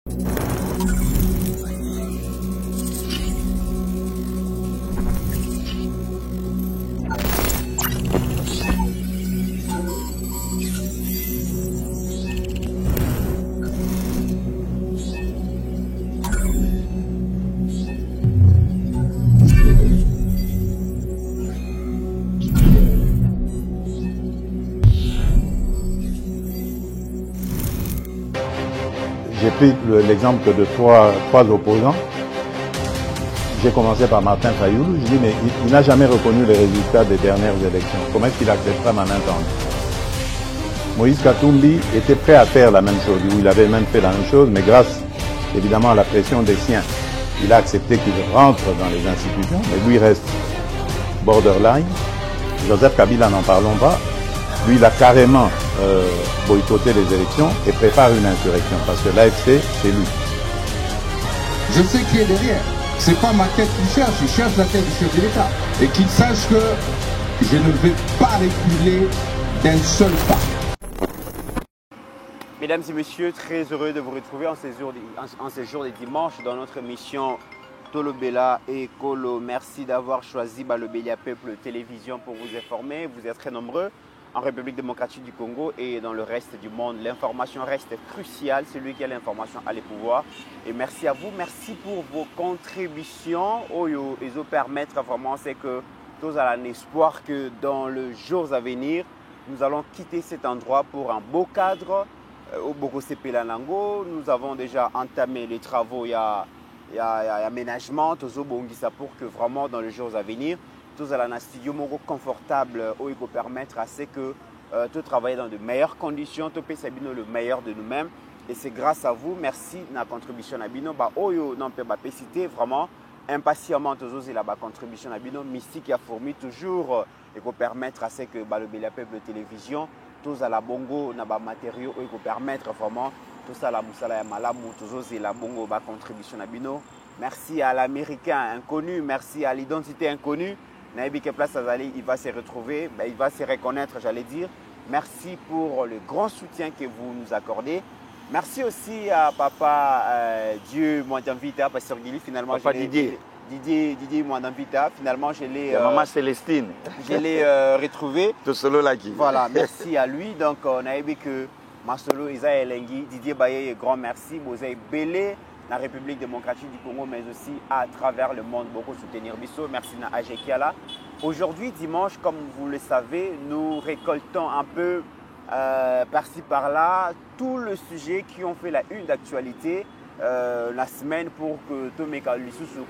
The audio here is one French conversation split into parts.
J'ai pris l'exemple de trois opposants. J'ai commencé par Martin Fayoulou. Je dis, mais il n'a jamais reconnu les résultats des dernières élections. Comment est-ce qu'il acceptera ma main tendue? Moïse Katumbi était prêt à faire la même chose. Il avait même fait la même chose, mais grâce évidemment à la pression des siens, il a accepté qu'il rentre dans les institutions, mais lui reste borderline. Joseph Kabila, n'en parlons pas. Lui, il a carrément boycotté les élections et prépare une insurrection parce que l'AFC, c'est lui. Je sais qui est derrière. C'est pas ma tête qu'il cherche, il cherche la tête du chef de l'État. Et qu'il sache que je ne vais pas reculer d'un seul pas. Mesdames et messieurs, très heureux de vous retrouver en ces jours de dimanche dans notre émission Tolobela et Kolo. Merci d'avoir choisi Balobélia Peuple Télévision pour vous informer. Vous êtes très nombreux en République démocratique du Congo et dans le reste du monde. L'information reste cruciale. Celui qui a l'information a les pouvoirs. Et merci à vous. Merci pour vos contributions. Oyo, ils nous permettent vraiment, c'est que tous à l'espoir que dans les jours à venir, nous allons quitter cet endroit pour un beau cadre au Bokosepé Lanango. Nous avons déjà entamé les travaux. Il y a aménagement, pour que vraiment dans les jours à venir, tous à la studio confortable où il peut permettre à ce que de travailler dans de meilleures conditions, de faire le meilleur de nous-mêmes. Et c'est grâce à vous, merci de la contribution à Bino. Oyo non peut pas citer vraiment impatiemment tous la contribution à Bino. Mystique a fourmi toujours et peut permettre à ce que le Bela Peuple Télévision, tous à la bongo, n'a pas matériaux et peut permettre vraiment tout ça la moussala ya malamu, tous la bongo ba contribution à Bino. Merci à l'américain inconnu, merci à l'identité inconnue. Naïbi Place Azali, il va se retrouver, il va se reconnaître, j'allais dire. Merci pour le grand soutien que vous nous accordez. Merci aussi à Papa Dieu Mouadamvita, Pasteur Guili, finalement. Papa Didier Mouadamvita, finalement je l'ai. Maman Célestine. Je l'ai retrouvé. Tout solo là qui. Voilà, merci à lui. Donc on a vu que Masolo Isa Elengi, Didier Baye, grand merci. Vous avez belé la République démocratique du Congo, mais aussi à travers le monde, beaucoup soutenir Bisso. Merci à Ajekiala. Aujourd'hui, dimanche, comme vous le savez, nous récoltons un peu par-ci par-là tous les sujets qui ont fait la une d'actualité la semaine pour que Tomeka Lissusu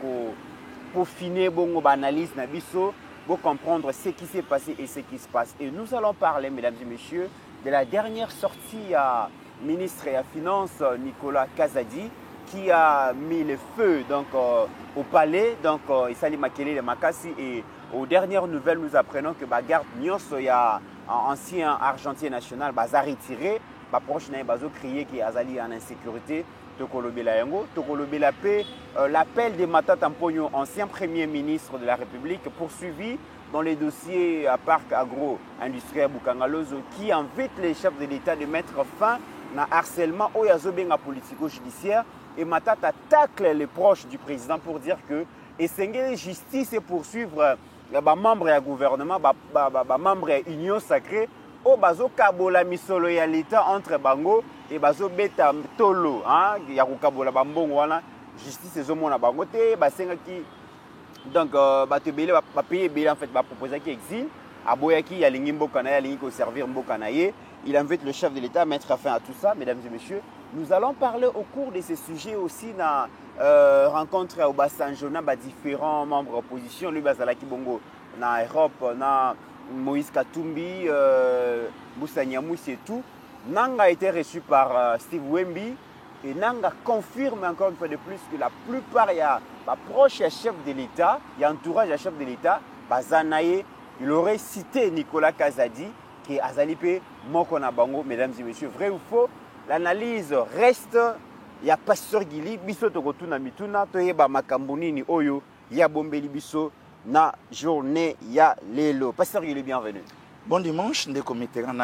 pour finir bon analyse na Bisso, pour comprendre ce qui s'est passé et ce qui se passe. Et nous allons parler, mesdames et messieurs, de la dernière sortie à ministre et à Finances, Nicolas Kazadi, qui a mis le feu donc, au palais, donc Isali Makele de Makassi. Et aux dernières nouvelles, nous apprenons que Bagarde Nyos, il y a un ancien argentier national, Bazar retiré, proche n'a pas crié qui Azali en insécurité. Tokolobela Yango, Tokolobela P, l'appel de Matata Mponyo, ancien premier ministre de la République, poursuivi dans les dossiers à Parc Agro-Industriel Bukangalozo, qui invite les chefs de l'État de mettre fin à harcèlement au Yazobenga politico-judiciaire. Et Matata tacle les proches du président pour dire que la justice et poursuivre les membres du gouvernement, les membres de l'Union sacrée, au bazo kabola misolo ya l'État entre bango et bazo beta tolo, ya kabola bambongo wana justice ezomona bango te basenga ki donc bato belé ba payer belé en fait ba proposer qui exil aboyaki ya lingi mboka na ya lingi ko servir mboka na ye. Il invite le chef de l'État à mettre fin à tout ça, mesdames et messieurs. Nous allons parler au cours de ces sujets aussi dans rencontre au Bassanjona, différents membres de l'opposition, lui Bazalaki Bongo, dans l'Europe, dans Moïse Katumbi, Moussa Nyamousse et tout. Nanga a été reçu par Steve Wemby et Nanga confirme encore une fois de plus que la plupart, il y a proche chef de l'État, il y a entourage à chef de l'État, Bazanaye, il aurait cité Nicolas Kazadi, qui est Azalipe Mokona Bango, mesdames et messieurs, vrai ou faux, l'analyse reste, il y a Pasteur Guili, Biso Tokotuna Mituna, Toyeba Makambuni ni Oyo, ya Bombeli Biso, na journée ya Lelo. Pasteur Guili, bienvenue. Bon dimanche, ndeko Mitterrand.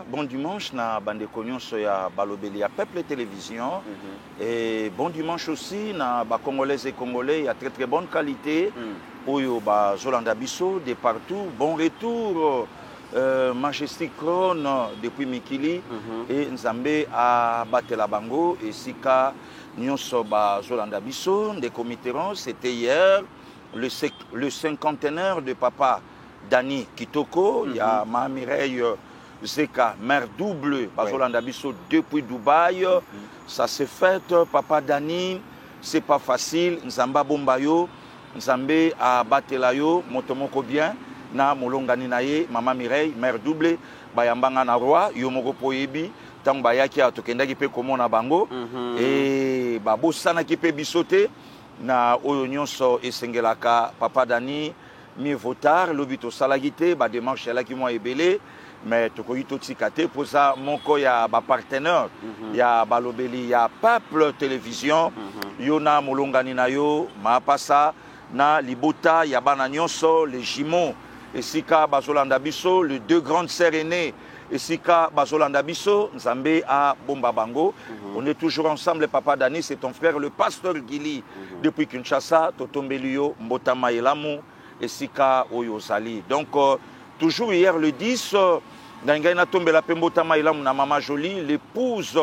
Bon dimanche, na bandeko nyonso ya balobeli ya Peuple Télévision. Et bon dimanche aussi, na ba Congolaises et Congolais, il y a très très bonne qualité. Oyo ba Zolanda Bisso de partout. Bon retour, Majestic Crown depuis Mikili. Et Nzambe a Batela Bango. Et Sika nyonso ba Zolanda Bisso, ndeko Mitterrand, c'était hier le cinquantenaire de papa Dani Kitoko, il y a ma Mireille Zeka, mère double, Bazolanda Bisso depuis Dubaï. Ça s'est fait, papa Dani, c'est pas facile. Nzamba Bombayo, Nzambe a Batelayo, Motomoko bien, na Molongani naye, maman Mireille, mère double, Bayambanga na roi, Yomoko Poyebi, Tang Bayaki a Tokenda qui peut komona bango, et Babo Sana qui peut bisoter, na Oyonyoso et Sengelaka, papa Dani. Mi votar lobito salagité ba démarche là qui moi ébélé mais tokoyito tikate pour ça mon ko ya ba partenaire ya balobeli ya Peuple Télévision yona molongani na yo ma pasa na libota ya bana nyonso les jumeaux et sika bazolanda biso les deux grandes sœurs aînées et sika bazolanda biso Nzambe a bomba bango on est toujours ensemble papa Dani c'est ton frère le pasteur Gili depuis Kinshasa totombelio mbotama elamu et Sika Oyosali. Donc, toujours hier le 10, Nangaina Tombela Pembotama Ilam na Mama Jolie, l'épouse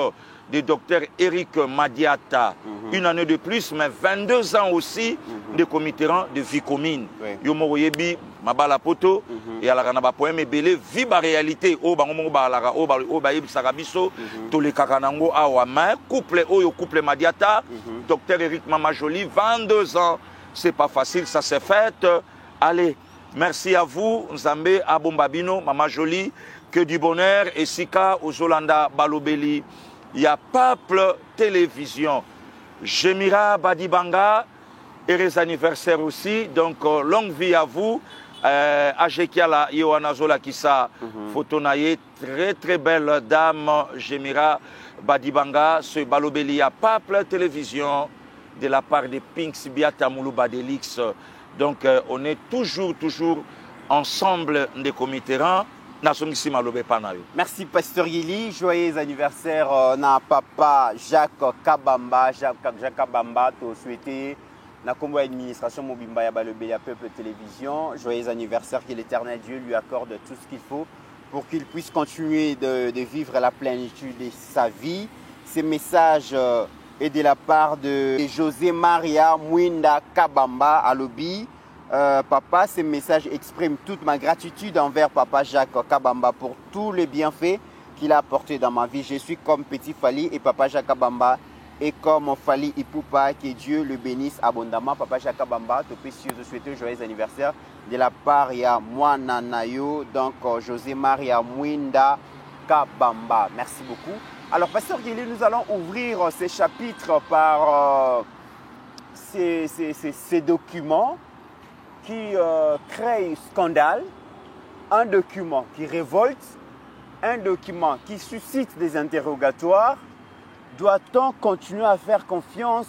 du docteur Eric Madiata. Une année de plus, mais 22 ans aussi de Mitterrand de vie commune. Yomo Yebi, Mabala Poto, et à la Ranaba Poème et Belé, viva réalité, au Bango Balara, au Baïb Sarabiso, tous les Kakanango Awama, couple Oyo, couple Madiata, docteur Eric Mama Jolie, 22 ans, c'est pas facile, ça s'est fait. Allez, merci à vous, Nzambe, Abombabino, Mama Jolie, que du bonheur, et Sika, Ozolanda, Balobeli. Il y a Peuple Télévision. Jemira Badibanga, et les anniversaires aussi, donc longue vie à vous. Ajekiala, Yohana Zola Kissa, Fotonaye, très très belle dame, Jemira Badibanga, ce Balobeli à Peuple Télévision, de la part de Pinks Biata Moulouba Delix. Donc, on est toujours ensemble des Mitterrand. Merci, Pasteur Yili. Joyeux anniversaire na papa Jacques Kabamba. Jacques Kabamba, tu souhaité na combo administration Mobimba ya Balobeli Peuple Télévision. Joyeux anniversaire, que l'Éternel Dieu lui accorde tout ce qu'il faut pour qu'il puisse continuer de vivre la plénitude de sa vie. Ces messages et de la part de José Maria Mwinda Kabamba à Lobi. Papa, ces messages expriment toute ma gratitude envers Papa Jacques Kabamba pour tous les bienfaits qu'il a apportés dans ma vie. Je suis comme Petit Fali et Papa Jacques Kabamba est comme Fali Ipupa. Que Dieu le bénisse abondamment. Papa Jacques Kabamba, te précieux de souhaiter un joyeux anniversaire de la part de Mwana Nayo, donc José Maria Mwinda Kabamba. Merci beaucoup. Alors, Pasteur Guilly, nous allons ouvrir ces chapitres par ces documents qui créent scandale, un document qui révolte, un document qui suscite des interrogatoires. Doit-on continuer à faire confiance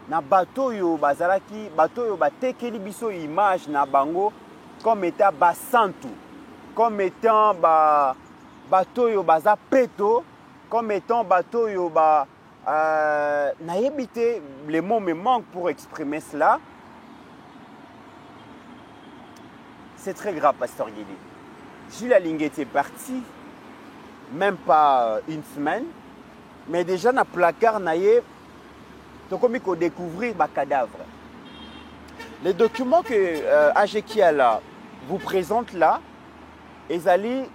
na bato yo bazalaki, bato yo batekeli biso image na bango comme étant basantu, comme étant bato yo baza peto, comme étant bateau yoba naïbité, les mots me manquent pour exprimer cela. C'est très grave, Pasteur Guéli. Gilles Alinguet est parti, même pas une semaine, mais déjà dans le placard naïe, tu as commis qu'on découvrir le cadavre. Les documents que Ajekiala vous présente là, ils allaient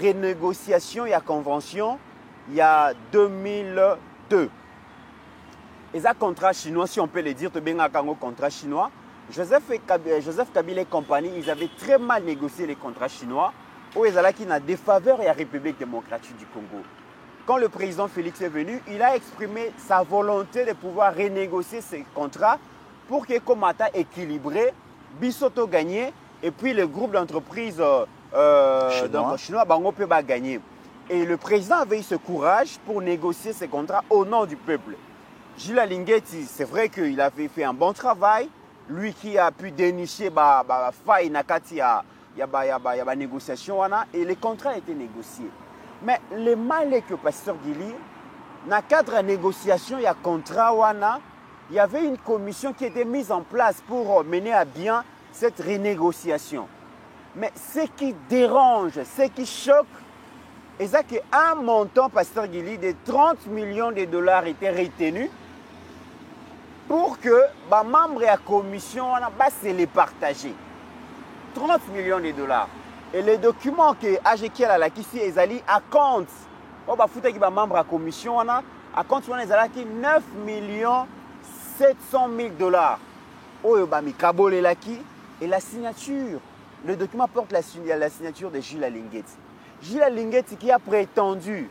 renégociation et à convention. Il y a 2002. Et un contrat chinois, si on peut le dire, tu as un contrat chinois. Joseph Kabila et compagnie, ils avaient très mal négocié les contrats chinois où ils allaient dans des faveurs et la République démocratique du Congo. Quand le président Félix est venu, il a exprimé sa volonté de pouvoir renégocier ces contrats pour que Komata équilibré, Bissoto gagné et puis le groupe d'entreprises chinois Bango peut gagner. Et le président avait eu ce courage pour négocier ces contrats au nom du peuple. Gilles Alinguetti, c'est vrai qu'il avait fait un bon travail. Lui qui a pu dénicher faille nakati à y a négociation et le contrat a été négocié. Mais le mal est que Pasteur Gili, dans le cadre de négociation, il y a contrat il y avait une commission qui était mise en place pour mener à bien cette renégociation. Mais ce qui dérange, ce qui choque, c'est qu'un montant, Pasteur Gili, de 30 millions de dollars était retenu pour que les membres de la commission se les partagent. 30 millions de dollars. Et les documents que AGK a ici, ils allaient à compte. Les membres de la commission, à compte, ils allaient 9 700 000 dollars. Et la signature, le document porte la signature de Gilles Alinguetti. Gilles Alinguetti qui a prétendu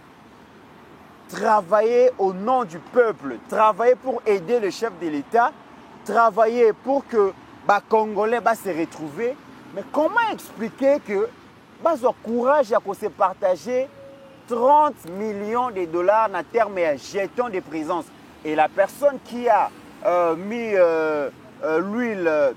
travailler au nom du peuple, travailler pour aider le chef de l'État, travailler pour que les Congolais se retrouvent. Mais comment expliquer que le courage à se partager 30 millions de dollars en termes de jetons de présence et la personne qui a mis l'huile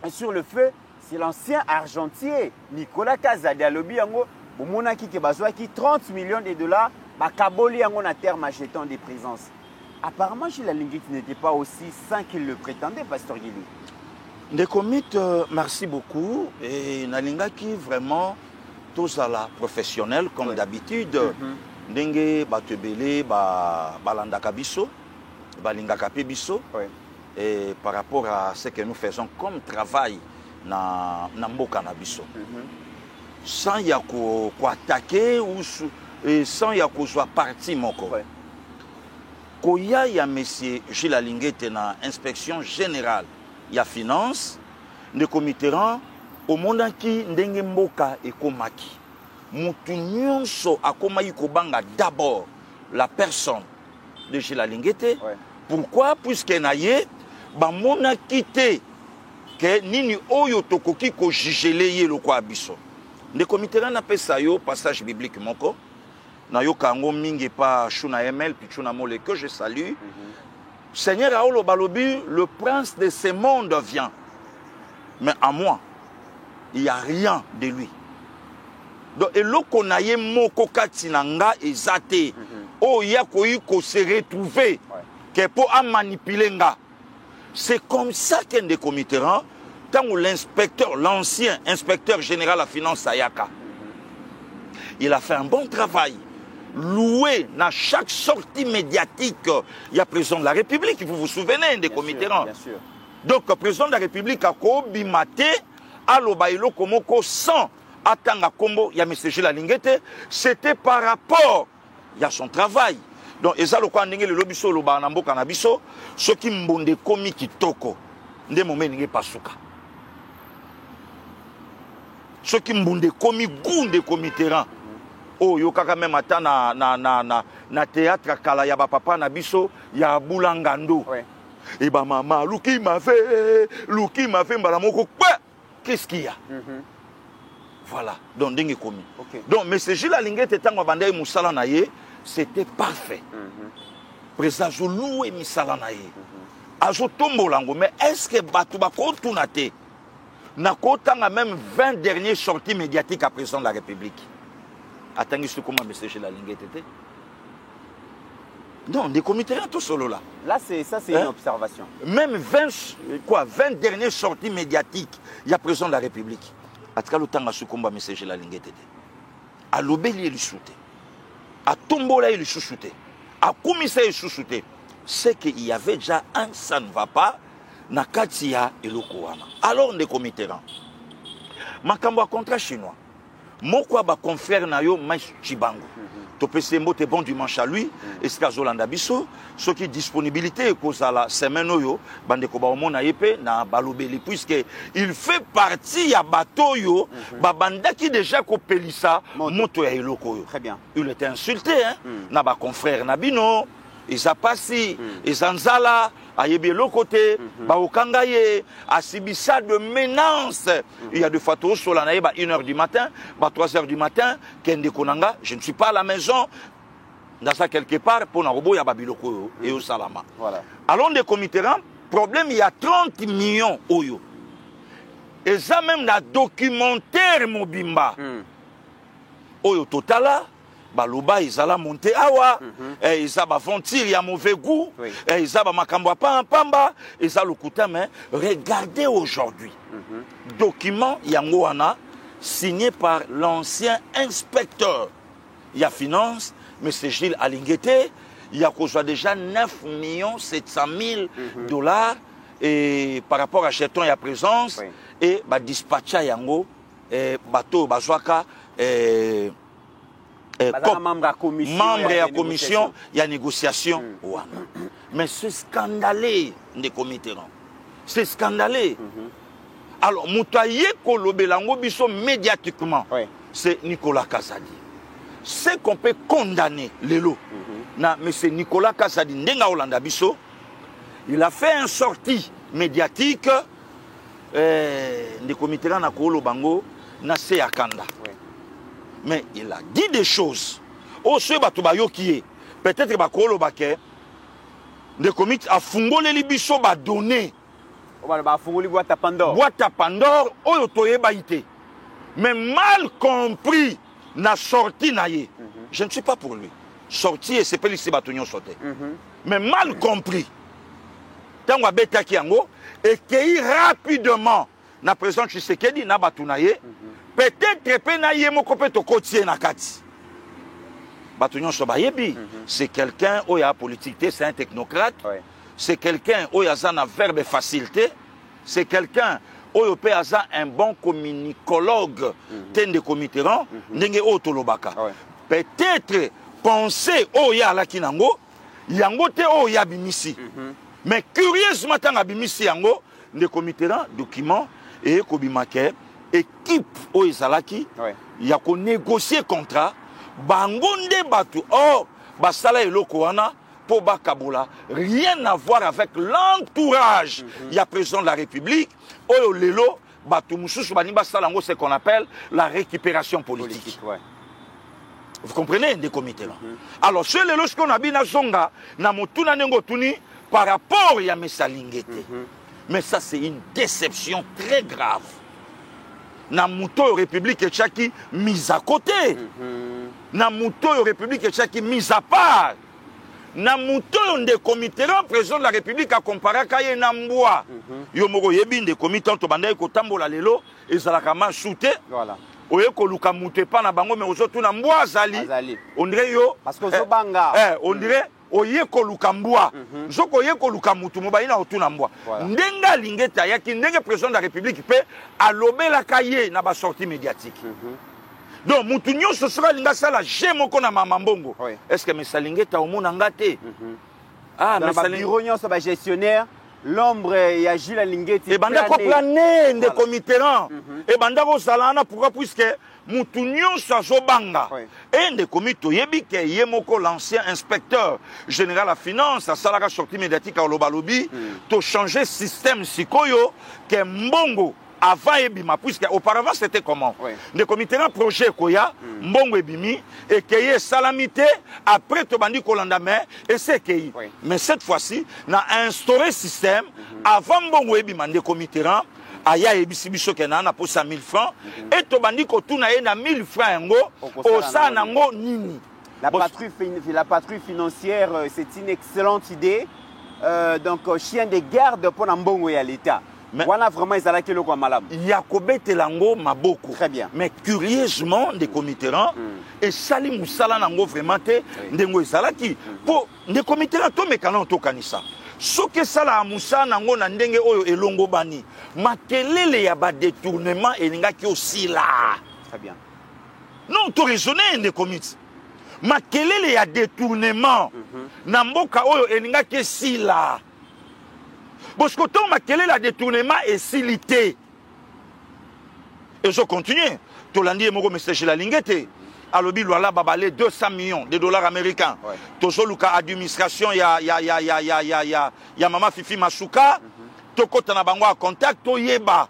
sur le feu, c'est l'ancien argentier Nicolas Kazadialobi yango bomonaki ke bazwaki 30 millions de dollars bakaboli yango na terme à jetons de présence. Apparemment, Gilles Alinguetti n'était pas aussi sain qu'il le prétendait, Pasteur Gili. Ndekomit, merci beaucoup. Et Nalingaki, vraiment, tous à la professionnelle, comme d'habitude. Ndenge batebele balandaka biso, balingaka pe biso. Et par rapport à ce que nous faisons comme travail na mboka na biso. Sans y attaquer ou sans y avoir parti moko. Koya ya monsieur Gilles Alinguetti na inspection générale ya finance ne comiteran au monde qui ndenge mboka ekomaki mutu nyonso akomaki kobanga d'abord la personne de Gilles Alinguetti. Pourquoi? Puisque naye ba mona quitté que nini oyo tokoki ko jugele ye lokwa biso ne comiteran na pesa yo passage biblique moko na yo kango mingi pa Shuna ML Pichuna Mole que je salue. Seigneur Aolo Balobi, le prince de ce monde vient. Mais à moi, il n'y a rien de lui. Donc, et l'okonaye moko katinanga ezate. Oh, il y a ko se retrouver que pour manipuler nga. C'est comme ça qu'un des comités, tant où l'inspecteur, l'ancien inspecteur général à finance Ayaka, il a fait un bon travail. Loué dans chaque sortie médiatique, il y a président de la République, vous vous souvenez des comités. Bien sûr. Donc, le président de la République a bimate, à l'obaïlo komoko sans atanga kombo, il y a M. Gilles Alinguetti, c'était par rapport à son travail. Donc, et ça, le quoi, le lobby solo, banambo canabiso, ce qui mbonde komi kitoko, nde moment n'est pas souka. Ce qui mbonde komi gounde comité. Oh, yo kaka même ata na théâtre kala ya ba papa na biso ya Boulangando. Et ba maman, Luki m'a fait mbala moko. Qu'est-ce qu'il y a? Voilà, donc dingue komi. Donc mais ce Gilles Alinguetti tango bandai musala na ye, c'était parfait. Président Zolou et misala na ye. Azo tombolango, mais est-ce que batu ba ko tunate? Na ko tanga même 20 dernières sorties médiatiques à président de la République. Attendez, comment M. Gilles Alinguetti était? Non, des comités tout solo là. Là, c'est une observation. Même 20 dernières sorties médiatiques, il y a président de la République. À tout cas, le temps à ce combat, M. Gilles Alinguetti était. À l'Obéli, il souté. À Tombola, il souté. À Koumissa, il souté. C'est qu'il y avait déjà un ça ne va pas, Nakatia et Lokoama. Alors, des comités. Makambo a contrat chinois. Moko ba confrère na yo mais Chibango. To pese mbote bon dimanche à lui et ce Zolanda biso ce qui disponibilité cause la semaine yo bande ko ba omona yepe na balobeli puisque il fait partie ya bateau yo ba banda qui déjà ko pelisa moto ya eloko yo. Très bien. Il était insulté hein na ba confrère na bino Isapasi, Isanzala, Ayebi Lokote, Baokangaye, Asibissa de menace. Il y a des photos sur la naïba 1h du matin, 3h du matin, Kende Konanga, je ne suis pas à la maison, dans ça quelque part, pour Narobo, il y a Babiloko et au Salama. Voilà. Alors, des comités, problème, il y a 30 millions Oyo. Et ça même dans documentaire mobimba. Oyo totala, baloba izala monté awa, izaba fontir ya mauvais goût, izaba makambo pa pamba, izala lokuta mais regardez aujourd'hui. Document yangoana signé par l'ancien inspecteur ya finance M. Gilles Alinguete, il y a déjà 9 700 000 dollars et par rapport à jeton ya présence et ba dispatcha yango bateau bazwaka membre de la commission, il y a négociation. Mais c'est scandaleux, des comités. C'est scandaleux. Alors, Moutaye Kolobelango Bisso médiatiquement, c'est Nicolas Kazadi. C'est qu'on peut condamner les lots. Mais c'est Nicolas Kazadi, Ndenga Olanda Bisso. Il a fait une sortie médiatique des comités na Kolo Bango, na Seyakanda. Mais il a dit des choses. Oh, ce batubayo qui est. Peut-être que Bakolo Baké, des comités à Fungo les Libiso va donner. Boîte à Pandore. Boîte à Pandore, oh, toye baïté. Mais mal compris, na sorti naïe. Je ne suis pas pour lui. Sorti et c'est pas lycée Batognon sauté. Mais mal compris. Tant qu'on a bêta qui ango, et qui rapidement, na présent Tshisekedi, na Batounaye. Peut-être que naïe moko peut côtier na kati. Batognon sobayebi, c'est quelqu'un où il y a politique, c'est un technocrate. C'est quelqu'un où il y a un verbe facilité. C'est quelqu'un où il y a un bon communicologue. Ten de committerant, n'enge otolobaka. Peut-être penser où il y a la kinango, yango te où il y a bimisi. Mais curieusement tant bimisi yango, de committerant document et kobimake équipe où il y a qu'on négocier contrat. Bangonde batu or basala eloko wana po bakabola rien à voir avec l'entourage il y a président de la République oyo lelo batu mususu bani basala ngo ce qu'on appelle la récupération politique. Vous comprenez des comités là. Alors ce lelo ce qu'on a bina zonga na motuna nengo tuni par rapport ya Mesalingete. Mais ça c'est une déception très grave. Na muto République Tchaki mise à côté. Na muto République Tchaki mise à part. Na muto de comité président de la République a comparé à Kaye Namboa. Yomoro yebi de comité to bandaye ko tambola lelo ezalaka ma shooté. Voilà. Oye ko luka muté pa na bango mais ozotu na Mboa azali. On dirait yo parce que zo banga. On dirait oye ko luka Mboa. Zoko oye ko luka mutu mobayi na otu na Mboa. Ndenga lingeta yaki ndenge président de la République pe alobela Kaye na ba sortie médiatique. Donc, Moutounio, ce sera l'ingasala, j'ai mon kona mamambongo. Est-ce que Mesalingeta au monde engate? Ah, mais le bureau, c'est un gestionnaire. L'ombre, il y a Gilles Alinguete. Et banda ko planer des comités. Et banda ko salana pourquoi puisque Moutounio Sazobanga. Et des comités, yebi ke yemoko l'ancien inspecteur général à finance, à Salara sortie médiatique à Lobalobi, to changer système sikoyo que mbongo. Avant Ebima, puisque auparavant c'était comment? Le comité d'un projet Koya, Mbongo Ebimi, et Keye Salamité, après Tobandi Kolandame, et c'est Keye. Mais cette fois-ci, on a instauré système, avant Mbongo Ebima, le comité d'un, Aya Ebisibiso Kenana pour 100 000 francs, et Tobandi Kotuna Ena 1000 francs, au Sanango Nini. La patrouille financière, c'est une excellente idée. Donc, chien de garde pour Mbongo et à l'État. Mais voilà vraiment ils allaient le quoi malam. Yakobe Telango Maboko. Très bien. Mais curieusement des comités et Salim Moussala nango vraiment te ndengo ezalaki pour des comités to mekana to kanisa. Soke sala Moussa nango na ndenge oyo elongo bani. Makelele ya ba détournement elingaki aussi là. Très bien. Non to raisonner des comités. Makelele ya détournement na mboka oyo elingaki si là. Parce que tant que la détournement est silité. Et je continue. Tolandi et Moro message la lingete. Alobi Luala Babale 200 millions de dollars américains. Tozo Luka administration ya Mama Fifi Masuka. Toko Tanabango a contact to yeba.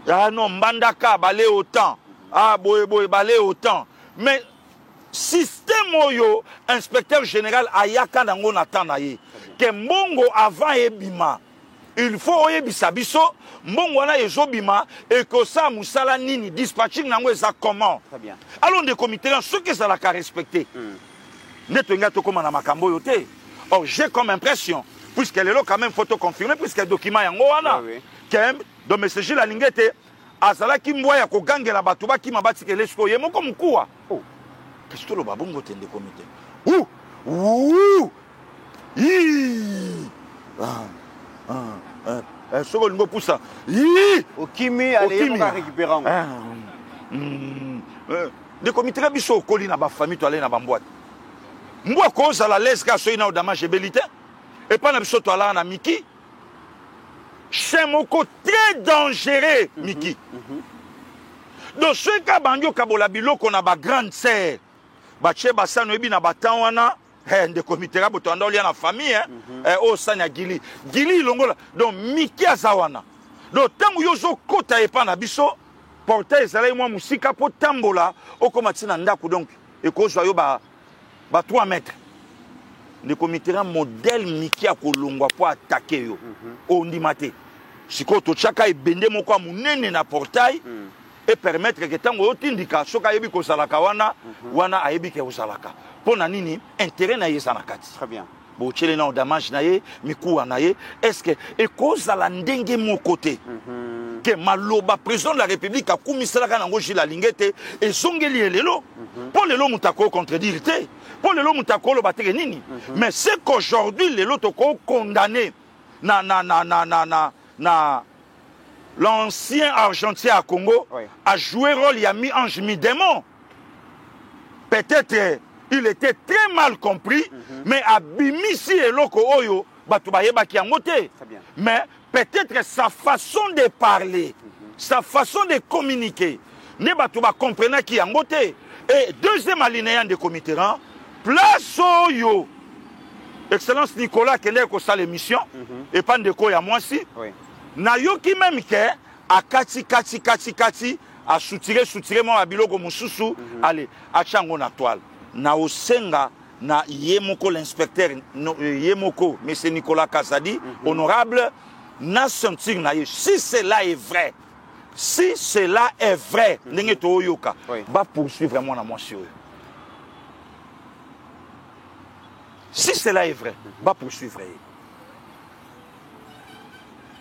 Ah non Mbandaka balé autant. Ah boye balé autant. Mais système oyo inspecteur général Ayaka Nango Natanaye. Que Mbongo avant Ebima. il faut oyebisa biso mbongo wana ezobima ekosa musala nini dispatching nango eza comment. Très bien. Alors de comité là ce que ça la respecter. Netonga tokoma na makambo yo te. Or j'ai comme impression puisque les lots quand même photo confirmé puisque document yango wana que do message la lingete azala ki mbwa ya kogangela bato ba ki mabati ke lesko ye moko mkuwa. Oh. Qu'est-ce que le babongo tende comité? Ouh! Ouh! Yi! Soko lingo poussa. Yi! Okimi allez on va récupérer. De comité biso koli na ba famille to aller na ba mbwa. Mbwa koza la leska so ina odamage belité. Et pas na biso to ala na Miki. C'est moko très dangereux Miki. Donc ce ka bandio kabola biloko na ba grande sœur. Ba che basano ebi na batan wana de comité ka botonda olia na famille o sanya gili gili longola donc Miki azawana. Donc tangu yozo kota epa na biso portail ezala moi musika po tambola okomatina ndako donc e ko zo yo ba 3 mètres. Le comité modèle Miki a kolongwa pour attaquer yo. On dit maté. Siko to chaka ebende moko munene na portail et permettre que tango otindika soka yebi ko salaka wana ayebi ke osalaka. Pona nini intérêt na yesa na kati. Très bien. Bo chele na damage na ye miku na ye est-ce que e koza la ndenge mo côté que maloba président de la République a kumisalaka nango jila lingete et zongeli elelo pour lelo mutako contredire te pour lelo mutako lo bateke nini mais c'est qu'aujourd'hui lelo toko condamné na l'ancien argentin à Congo a joué rôle Yami Ange mi démon. Peut-être il était très mal compris mais abimisi eloko oyo batu bayeba ki angote. Mais peut-être sa façon de parler, sa façon de communiquer ne batu ba comprendre ki angote. Et deuxième alinéa de comité place oyo Excellence Nicolas qui est dans l'émission et pas de quoi à moi si na yoki même que a kati a soutirer moi à biloko mususu allez a chango na toile na osenga na yemoko l'inspecteur yemoko monsieur Nicolas Kazadi honorable na sentir na si cela est vrai ndenge to yoka va poursuivre moi na moi sur si cela est vrai va poursuivre.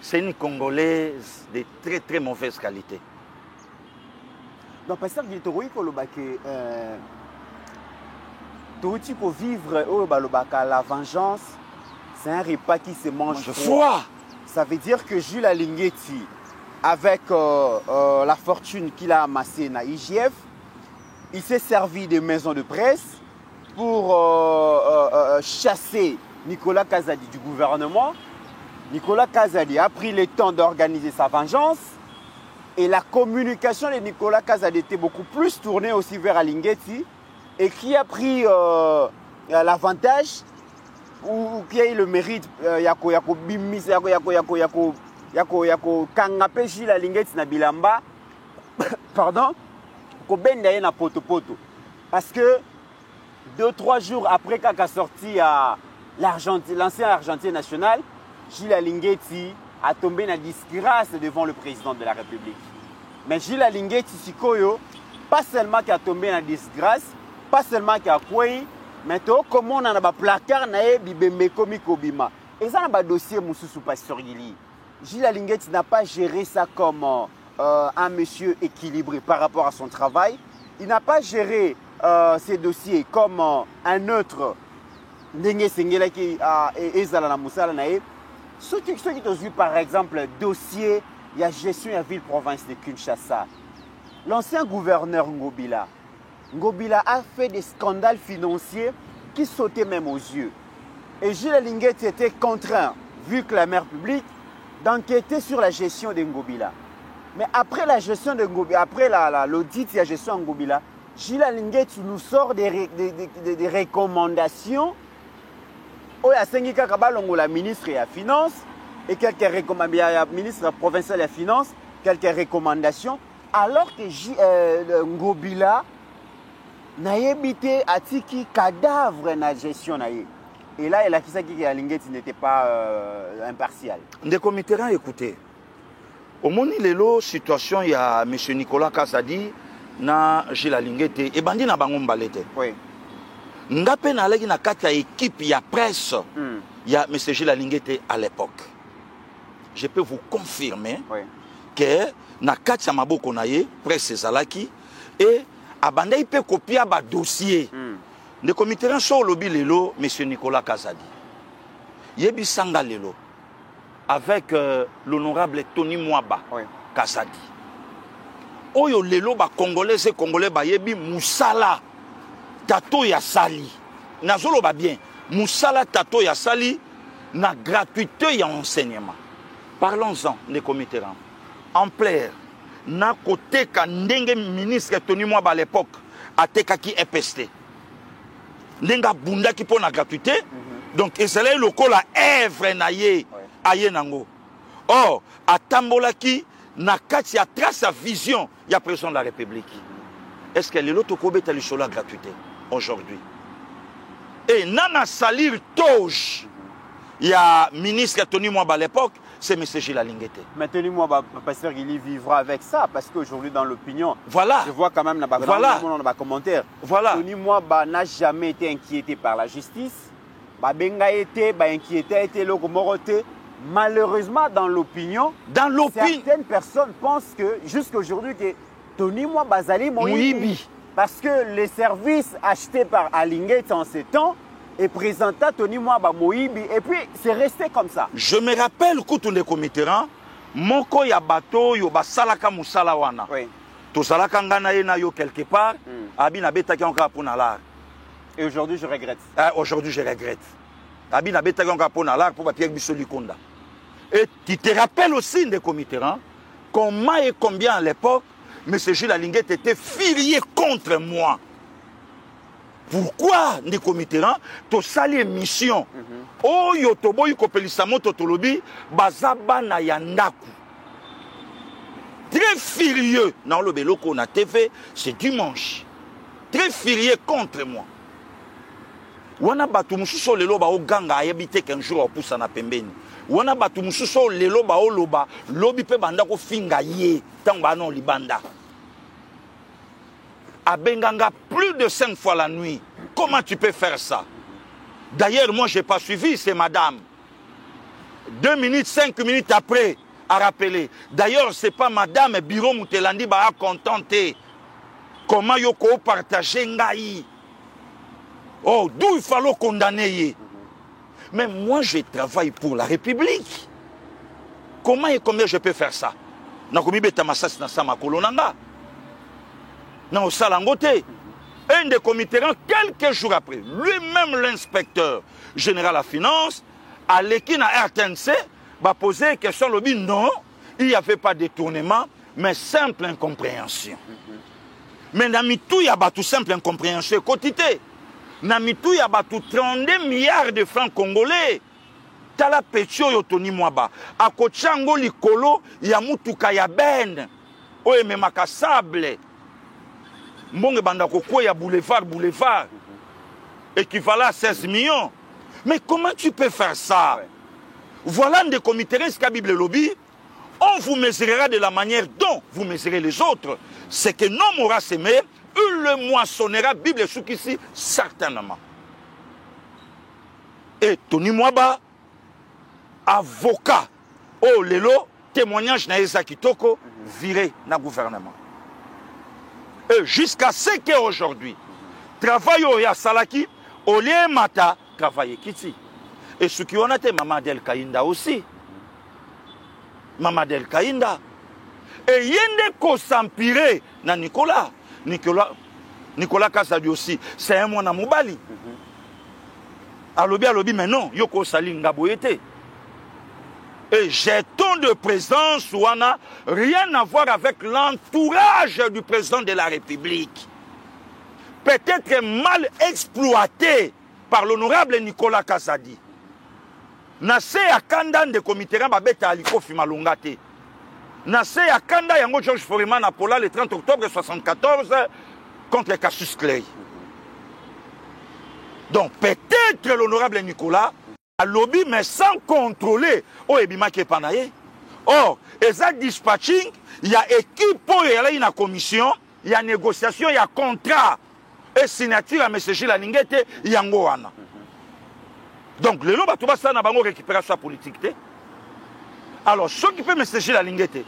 C'est une Congolaise de très très mauvaise qualité. Donc, pasteur Giltoroy Kolobake, tu peux vivre au Balobaka, la vengeance, c'est un repas qui se mange froid. Ça veut dire que Jules Alingeti, avec la fortune qu'il a amassée dans IGF, il s'est servi des maisons de presse pour chasser Nicolas Kazadi du gouvernement. Nicolas Kazadi a pris le temps d'organiser sa vengeance et la communication de Nicolas Kazadi était beaucoup plus tournée aussi vers Alingeti et qui a pris l'avantage ou qui a eu le mérite yako bimis yako kangape Gilles Alingeti na bilamba pardon ko benda ye na poto parce que 2-3 jours après qu'il a sorti l'ancien Argentin national, Gilles Alingeti a tombé dans la disgrâce devant le président de la République. Mais Gilles Alingeti Sikoyo, pas seulement qu'il a tombé dans la disgrâce, pas seulement qu'il a quoi, mais comment on a un placard nae bibembe komi kobima. Et ça n'a dossier Moussou Pasteur Gili. Gilles Alingeti n'a pas géré ça comme un monsieur équilibré par rapport à son travail. Il n'a pas géré ces dossiers comme un autre ndenge sengela qui ezala na musala nae. Ceux qui ont vu par exemple le dossier de la gestion de la ville-province de Kinshasa. L'ancien gouverneur Ngobila a fait des scandales financiers qui sautaient même aux yeux. Et Gilles Alingeti était contraint, vu que la maire publique, d'enquêter sur la gestion de Ngobila. Mais après la gestion de Ngobila, après l'audit de la gestion de Ngobila, Gilles Alingeti nous sort des recommandations. La ministre de la Finance et quelques recommandations, ministre provincial de la Finance, quelques recommandations, alors que Ngobila n'a évité à tiki cadavre dans la gestion. Et là, il a qui Alingeti n'était pas impartial. Ndeko Mitterrand, écoutez. Au moni lelo situation il y a M. Nicolas Kazadi na Gilles Alingete et bandi na bango mbalete. Oui. Ngape na legi na kati ya équipe ya presse. Il y a M. Gilles Alingete à l'époque. Je peux vous confirmer que na kati ya maboko na ye presse zalaki et abanda ipe kopia ba dossier. Ndeko Mitterrand so lobi lelo M. Nicolas Kazadi. Yebi sanga lelo. Avec l'honorable Tony Mwaba Kazadi. Oyo lelo ba congolais et congolais ba yebi musala tato ya sali. Nazolo ba bien. Musala tato ya sali na gratuité ya enseignement. Parlons-en Ndeko Mitterrand. Ampleur na côté ka ndenge ministre Tony Mwaba à l'époque atekaki EPST. Ndenga bunda ki po na gratuité. Donc ezala lokola œuvre na ye. Aye nango. Or, à Tambolaki, na kati ya trace à vision, il y a président de la République. Est-ce que l'autre kobe est sur la gratuité aujourd'hui? Et nana salir toge, il y a ministre Tony Mwaba à l'époque, c'est M. Gilles Alingete. Mais Tony Mwaba, pasteur Guili vivra avec ça, parce qu'aujourd'hui dans l'opinion, voilà. Je vois quand même dans les commentaires, voilà. Tony Mwaba n'a jamais été inquiété par la justice. Benga été, inquiété, été locomoroté. Malheureusement, dans l'opinion, certaines personnes pensent que jusqu'aujourd'hui, que Tony Mwaba Bazali Moïbi, parce que les services achetés par Alingete en ces temps et présenté Tony Mwaba Moïbi, et puis c'est resté comme ça. Je me rappelle que Ndeko Mitterrand, moko ya bato yo basalaka musala wana. Oui. To salaka ngana ye na yo quelque part, abina betaki encore pour nalar. Et aujourd'hui, je regrette. Aujourd'hui, je regrette. Abina betaki encore pour nalar pour Pierre Bissoli Konda. Et tu te rappelles aussi, Ndeko Mitterrand, comment et combien à l'époque, M. Gilles Alingete était furieux contre moi. Pourquoi, Ndeko Mitterrand, tu sali émission, oh yotobo yikopelisamo totolobi, bazaba na yandaku. Très furieux, dans le beloko na TV, c'est dimanche. Très furieux contre moi. Wana batu mususo lelo ba oganga ayebite qu'un jour opusa na pembeni. Wana batu mususo lelo ba oloba lobi pe banda ko finga ye tanga non libanda. Abenganga plus de 5 fois la nuit. Comment tu peux faire ça? D'ailleurs, moi j'ai pas suivi, c'est madame. 2 minutes, 5 minutes après à rappeler. D'ailleurs, c'est pas madame Biro Moutelandi ba a contenté. Comment yoko partager ngai? Oh, d'où il fallait condamner. Mais moi, je travaille pour la République. Comment et combien je peux faire ça? Nakomi betamasas na sama kolonanga. Na osalangote. Un des comités, quelques jours après, lui-même l'inspecteur général à finance, à l'équipe à RTNC, va poser une question, lobby, non, il n'y avait pas de détournement, mais simple incompréhension. Mais dans tout, il y a tout simple incompréhension quotidien. Namitou ya batu 32 milliards de francs congolais. Tala petio yo Tony Mwaba. Akochango likolo ya mutuka ya ben. Oye memaka sable. Mbonge banda koko ya boulevard. Équivalent à 16 millions. Mais comment tu peux faire ça? Voilà des comités la Bible lobby. On vous mesurera de la manière dont vous mesurez les autres. C'est que non m'aura semé. Le moissonnera Bible sous ici certainement. Et Tony Mwaba, avocat, oh lelo, témoignage na Eza Kitoko, viré na gouvernement. Et jusqu'à ce qu'aujourd'hui, travail au ya salaki, au lieu mata, travail kiti. Et ce qui on a été Maman Del Kainda aussi. Maman Del Kainda. Et yende ko s'empirer na Nicolas Kazadi aussi, c'est un moine à Moubali. Alobi, mais non, Yoko Salinga Boyete. Et jeton de présence, Ouana, rien à voir avec l'entourage du président de la République. Peut-être mal exploité par l'honorable Nicolas Kazadi. Nase Akanda de comité Babeta Aliko Fimalongate. Nase Akanda Yango Georges Foreman Apola le 30 octobre 1974 contre Cassius Clay. Donc peut-être l'honorable Nicolas a lobby, mais sans contrôler. Oh, ebima qui est panaye. Or, ça dispatching, il y a équipe, il y a une commission, il y a négociation, il y a contrat. Et signature à M. Gilles Lingete, il y a Ngoana. Donc, le loba tuba ça n'a pas récupération politique. Alors, ce qui peut M. Gilles Lingete,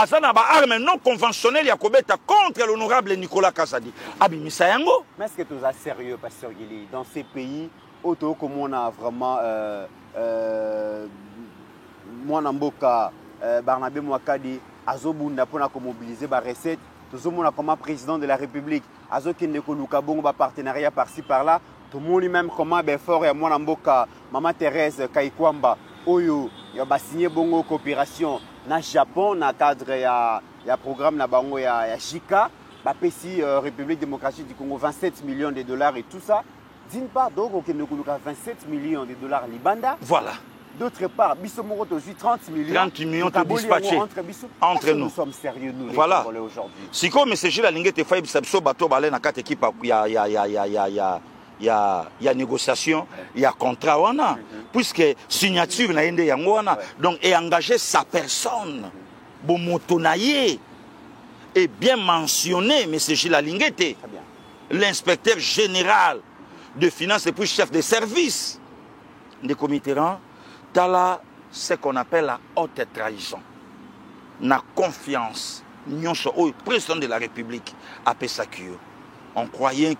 ça n'a pas arme non conventionnelle, il y a contre l'honorable Nicolas Kazadi. Abimisa Yango. Mais est-ce que tu es sérieux, Pasteur Guili, dans ces pays, autant comme on a vraiment Mwanamboka, Barnabé Mouakadi, Azobunda pour mobiliser la recette, tout le monde comme président de la République, Azokinde Kolukabongo, partenariat par-ci par-là, tout le monde lui-même comme fort et Mwanamboka, Maman Thérèse Kaikwamba, Oyo, il a signé bongo coopération na Japon, na cadre ya programme na bango ya JICA, Bapesi République démocratique du Congo 27 millions de dollars et tout ça. D'une part, donc, on a 27 millions de dollars Libanda. Voilà. D'autre part, Bissomoro aujourd'hui 30 millions. 30 millions de dispatchés entre nous. Nous sommes sérieux, nous, voilà. les aujourd'hui. Si comme M. Gilles Lingete fait Bisabso bateau balé dans 4 équipes, il y a négociation, il y a contrat puisque signature na ende yangwana, donc et engager sa personne. Bomotonaye et bien mentionné M. Gilles Lingete, l'inspecteur général de finances et puis chef de service des comités Tala, ce qu'on appelle la haute trahison. Na confiance, au président de la République, à Pessakio. On croyait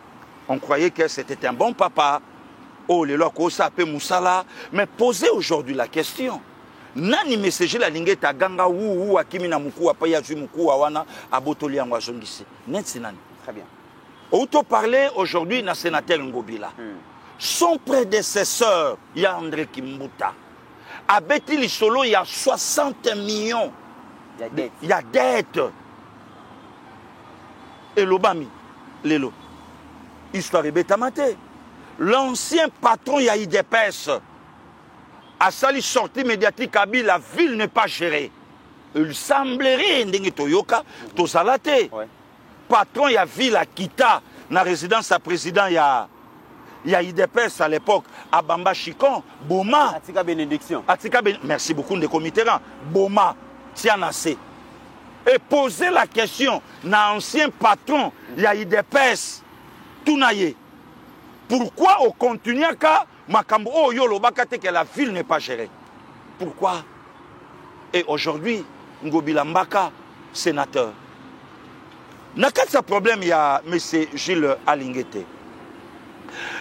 que c'était un bon papa. Oh, le loko ça appelle Moussala. Mais posez aujourd'hui la question. Nani message la lingette à ganga ou akimina muku apaya ju muku awana abotoli angwa zongisi. Netsi nani. Très bien. Auto parler aujourd'hui na sénateur Ngobila. Son prédécesseur Yandre Kimbuta. À Betty Lissolo, il y a 60 millions. Il y a dette. Et l'Obami, Lelo. Histoire est bétamate. L'ancien patron Yaïdepes a sali sortie médiatique à Bi, la ville n'est pas gérée. Il semblerait que Toyoka, Tosalate. Patron ya ville à Kita, na résidence à président il y a IDPS à l'époque, à Bamba Chikon, Boma. Atika bénédiction. Merci beaucoup de comités. Boma, Tianase. Et poser la question, na ancien patron, il y a IDPS, Tounaye. Pourquoi au continue qu'à Makambo, oh yolo, bakate que la ville n'est pas gérée? Pourquoi? Et aujourd'hui, Ngobila Mbaka, sénateur. N'a qu'à ce problème, il y a M. Gilles Alingete.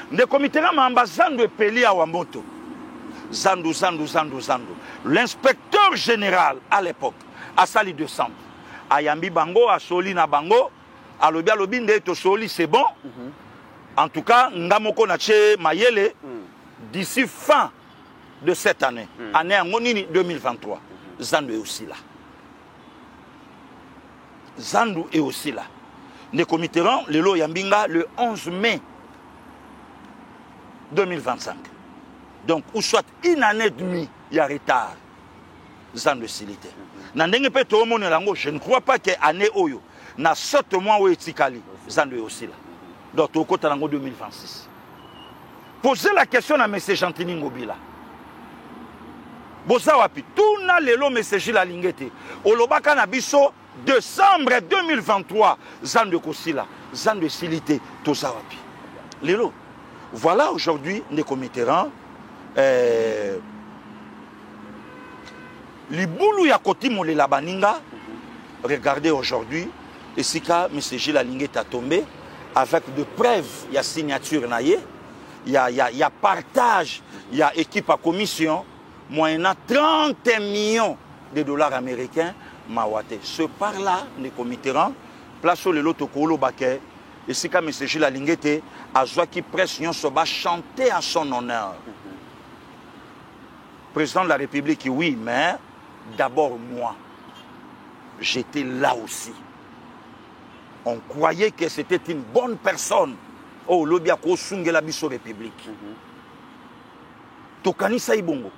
Le comité mamba Zandu Peli à Wamboto. Zandu. L'inspecteur général à l'époque, à Sali de Samp, à Yambi Bango, à Soli na Bango, à Lobi Nde Soli, c'est bon. En tout cas, Ngamoko Nache Mayele, d'ici fin de cette année, année 2023, Zandu est aussi là. Zandu est aussi là. Le comité le lo Yambinga le 11 mai 2025. Donc, ou soit une année et demie, il y a retard. Zandu Silité. Je ne crois pas que l'année Oyo, na 7 mois où Etikali, Zandu est aussi là. Donc, au côté de 2026. Posez la question à M. Gentini Ngobila. Bosawapi, tout na lelo M. Gilles Lingete. Olobaka na biso, décembre 2023, Zandu Kosila, Zandu Silité, Tosawapi. Lelo. Voilà aujourd'hui les comités. Liboulou Yakoti Molela Baninga. Regardez aujourd'hui, et si M. Gilles Lingete a tombé, avec de preuves, il y a signature, il y a partage, il y a équipe à commission, moyennant 30 millions de dollars américains, Mawate. Ce par-là, les comités, place sur le loto Kolo Baké, et si M. Gilles Lingete a qui presse va chanter à son honneur. Président de la République, oui, mais d'abord moi, j'étais là aussi. On croyait que c'était une bonne personne. Oh, l'Obiako Sungela Biso République. Tokani Saibongo.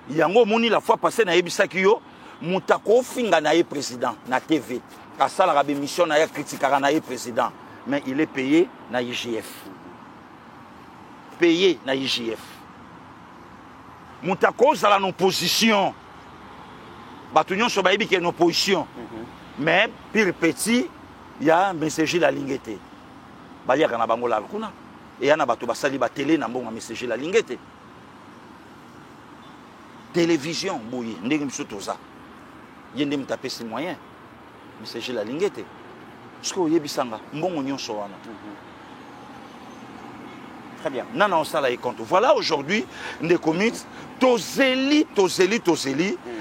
Yango Moni la fois passée na Ebisakio, Moutako Finga na président, na TV. Kassala Rabe Mission na critiquera na président. Mais il est payé na IGF. payer na IGF. Muta cause à l'opposition. Batunion sur baïbi qui est une opposition. Mais pire petit, il y a messager la lingete. Baya kana bango la kuna. Et y a na bato basali ba télé na mbonga messager la lingete. Télévision boyi ndenge msutoza. Yende mtape si moyen. Messager la lingete. Ce que yebisanga mbongo nyonso wana. Très bien. Non, non, ça là est compte. Voilà aujourd'hui, des commits, tozeli.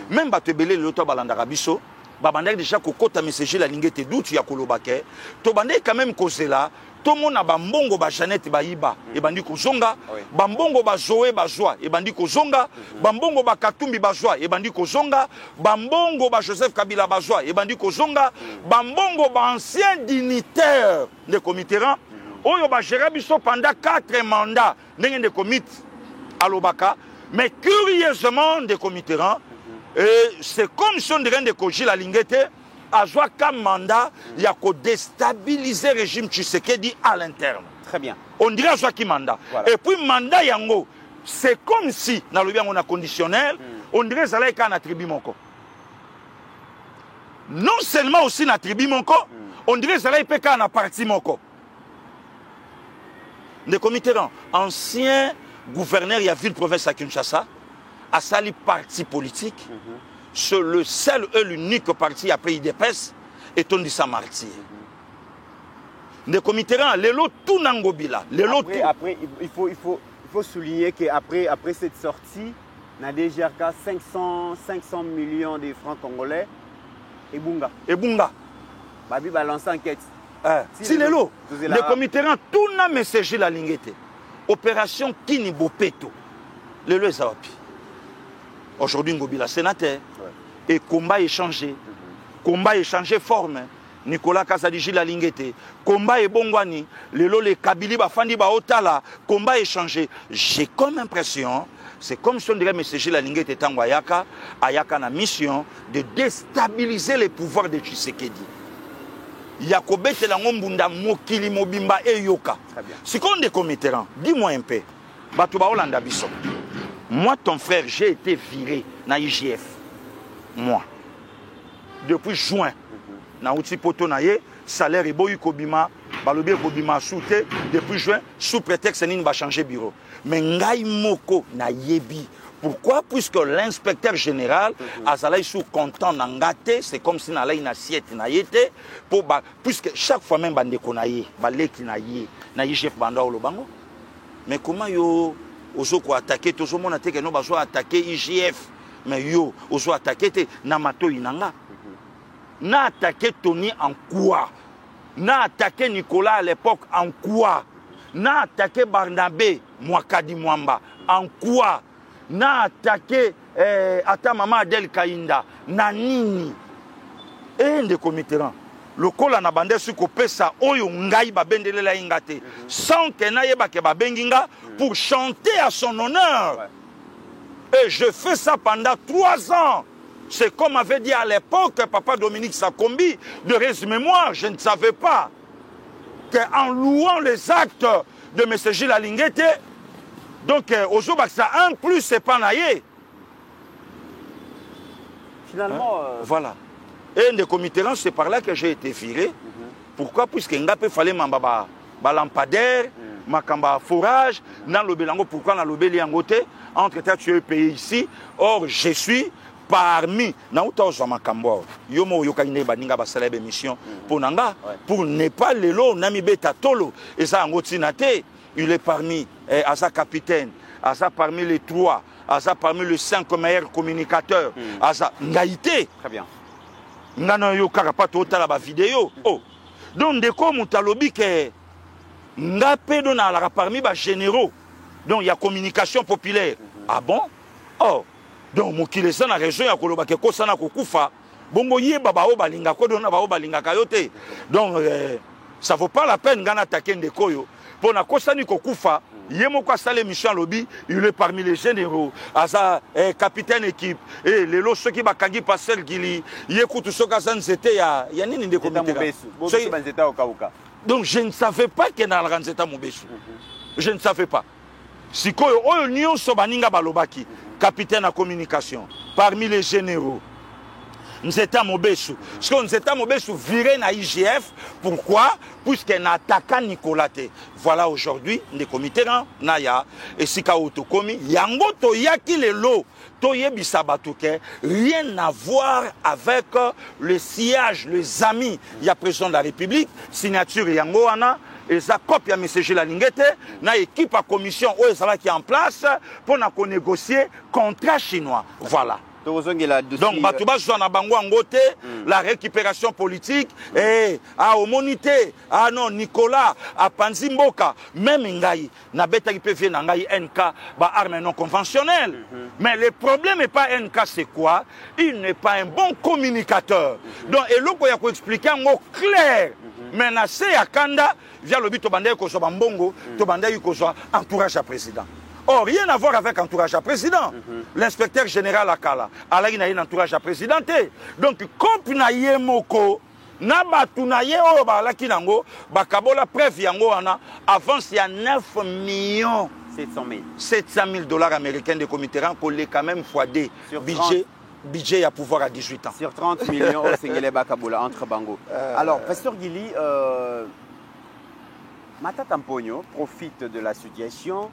Même batebele le to balandara biso, babandek déjà kokota messager la lingete doute ya kolobake. To bandek quand même kozela, to mona bambongo ba Janette Bayiba e bandi kozonga, bambongo ba Zoé ba joie e bandi kozonga, bambongo ba Katumbi ba joie e bandi kozonga, bambongo ba Joseph Kabila ba joie e bandi kozonga, bambongo ba ancien dignitaire de Comiteran. Oyo ba gérer biso pendant 4 mandats ndenge de comité à l'Obaka, mais curieusement de Comiteran, c'est comme si on dirait de Koji la lingete a joué comme mandat il y a qu'au déstabiliser le régime Tshisekedi à l'interne. Très bien. On dirait joué qui mandat. Voilà. Et puis mandat yango, c'est comme si dans le bien on a conditionnel, on dirait ça là qu'un attribut moko. Non seulement aussi un attribut moko, on dirait ça là peut qu'un parti moko. De Comiteran, ancien gouverneur, il y a ville-province à Kinshasa, à sali parti politique, c'est le seul et l'unique parti après IDPS, et on dit ça martyr. De Comiteran, les lots tout n'angobila. Après, il faut souligner qu'après cette sortie, on a déjà 500 millions de francs congolais et Bunga. Babi balance enquête. Si les lots, le Comiteran, tout n'a messagé la lingete. Opération Kini Bopeto. Le lots est awapi. Aujourd'hui, Ngobila sénateur. Et combat échangé. Combat échangé forme. Nicolas Kazadiji la lingete. Combat et bongwani. Le lots, les Kabili Bafandi Baotala. Combat échangé. J'ai comme impression, c'est comme si on dirait messager la lingete Tango Ayaka. Ayaka a mission de déstabiliser les pouvoirs de Tshisekedi. Yakobete la ngombunda mokili mobimba e yoka. Si qu'on est Comiteran, dis-moi un peu. Batouba Olanda Bisso. Moi, ton frère, j'ai été viré na IGF. Moi. Depuis juin. Na outi poto na ye, salaire et boyu kobima, balobe kobima soute, depuis juin, sous prétexte nini va changer bureau. Mais ngai moko na yebi. Pourquoi? Puisque l'inspecteur général a sous content n'engate, c'est comme si n'allait une assiette n'ayete pour puisque chaque fois même bande konaye, baleki naye, naye chef banda au lobango. Mais comment yo oso ko attaquer tout le monde a que no bazo attaquer IGF, mais yo oso attaquer te namato inanga. Na attaqué Tony en quoi? Na attaqué Nicolas à l'époque en quoi? Na attaqué Barnabé Mwakadi Mwamba en quoi? Na attaqué ata mama Adel Kainda na nini? Et de Comiteran le col na bande su ko pesa oyo ngai ba bendelela ingate sans que na yeba ke ba benginga pour chanter à son honneur. Et je fais ça pendant 3 ans. C'est comme avait dit à l'époque papa Dominique Sakombi de Reste-Mémoire, je ne savais pas qu'en louant les actes de M. Gilles Alingete, donc au jour ça un plus c'est pas naïe. Finalement voilà. Et des Comiteran, c'est par là que j'ai été viré. Pourquoi? Puisque Ngapé fallait m'amba lampadaire, makamba forage, dans le Bélango, pourquoi dans le Béliangote, entre-temps tu es payé ici. Or je suis parmi mission pour nanga pour ne pas le lot nami beta tolo et ça ngotinate il est parmi asa capitaine asa parmi les 3 asa parmi les 5 meilleurs communicateurs asa ngaité très bien ngana yo karapato tala ba vidéo oh donc de comme talobi que ngapé dona la parmi ba généraux donc il y a communication populaire ah bon oh donc mokile ça na région ya koloba ke ko sana kokufa bongo yeba ba o balinga ko dona ba o balinga kayote donc ça vaut pas la peine ngana attaquer ndekoyo pour na kosani kokufa yemo kwa sale mission lobby il est parmi les généraux asa capitaine équipe et les lots ceux qui bakangi passer gili yekutu soka san c'était ya nini ndeko donc je ne savais pas que na la Ranzeta Mobesu je ne savais pas Sikoyo oyo nyonso baninga balobaki, capitaine à communication, parmi les généraux. Nzeta Mobesu. Parce que Nzeta Mobesu viré na IGF. Pourquoi? Puisqu'elle n'a attaqué Nicolas T. Voilà aujourd'hui, les comités Naya et Sika Otokomi. Yango Toyaki le lot. Toye Bisabatuke. Rien à voir avec le sillage, les amis. Il y a président de la République. Signature Yango Ana. Et ça copie à messager la Lingete. Na équipe à commission. Oh, ça va qui est en place. Pour négocier contrat chinois. Voilà. Donc, Batouba Zouana Bango Angote, la récupération politique, et à Omonité, à non, Nicolas, à Panzimboka, même Ngaï, Nabeta qui peut venir Ngaï NK, bah, arme non conventionnelle. Mais le problème n'est pas NK, c'est quoi? Il n'est pas un bon communicateur. Donc, et l'autre, il faut expliquer un mot clair. Menacé à Kanda, via le but de Bande Koso Bambongo, de Bande Koso, entourage à président. Oh, rien à voir avec entourage à président. L'inspecteur général Akala, alors il a un entourage à présidenter. Donc, comme na yemoko, na batu na ye o ba la kinango, ba kabola preuve yango ana avance il y a 9 millions 700 000 dollars américains de comité pour les quand même fois des budget à pouvoir à 18 ans. Sur 30 millions au Sengele Bakabola entre Bango. Alors, Pasteur Gili, Mata Tamponio profite de la situation.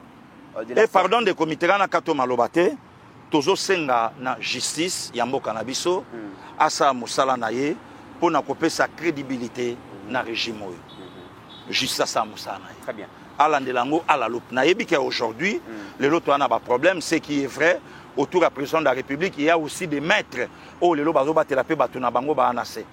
Et pardon des comités na kato malobate, tozo senga na justice yambo kanabiso, asa musala na ye pour na couper sa crédibilité na régime oyo. Juste ça musala na ye. Très bien. Alandelango ala loup. Na yebi qu'aujourd'hui, le lot a un problème, c'est qui est vrai autour de la président de la République, il y a aussi des maîtres oh le lo bazo batela pe batuna bango ba anase.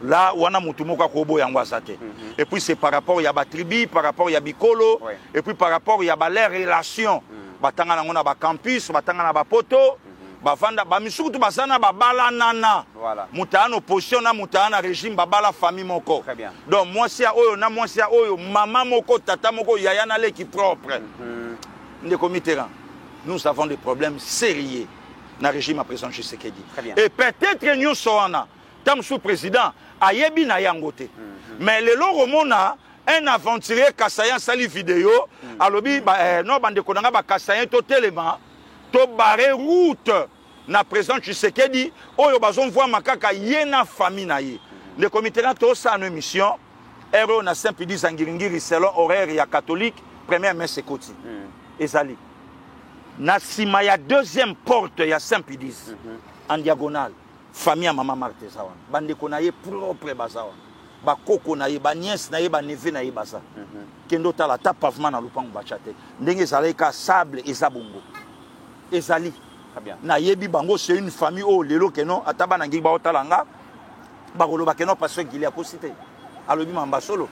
Là, on a Moutumoko Kobo Yangwazate. Et puis c'est par rapport à la tribu, par rapport à Bikolo, et puis par rapport à les relations. Batanga na ba campus, batanga na ba poto, bavanda ba misukutu basana ba bala nana. Voilà. Mutano position na mutana régime ba bala famille moko. Très bien. Donc moi c'est oyo na moi c'est oyo maman moko tata moko yaya na leki propre. Ndé comité. Nous avons des problèmes sérieux dans le régime à présent Tshisekedi. Et peut-être nous sommes tam sous-président ayebi na yangote. Mais le loromona un aventurier Kassayan sali vidéo alobi non bande konanga ba Kassayan to telema to barrer route na président Tshisekedi oyo bazon voir makaka yena famille na ye. Le comité là to sa une mission héros na Saint-Pédis Zangiringiri selon horaire ya catholique première messe koti. Ezali na sima ya deuxième porte ya Saint-Pédis en diagonale. Famille à maman Marthe Zawan. Bande konaye propre bazawan. Ba koko naye, ba nièce naye, ba neveu naye baza. Kendo tala ta pavement na lupango bachate. Ndenge ezali ka sable ezabongo. Ezali. Très bien. Na yebi bango c'est une famille oh lelo keno ataba na ngi ba otalanga. Ba koloba keno parce que Gili a cité. Alobi mamba solo.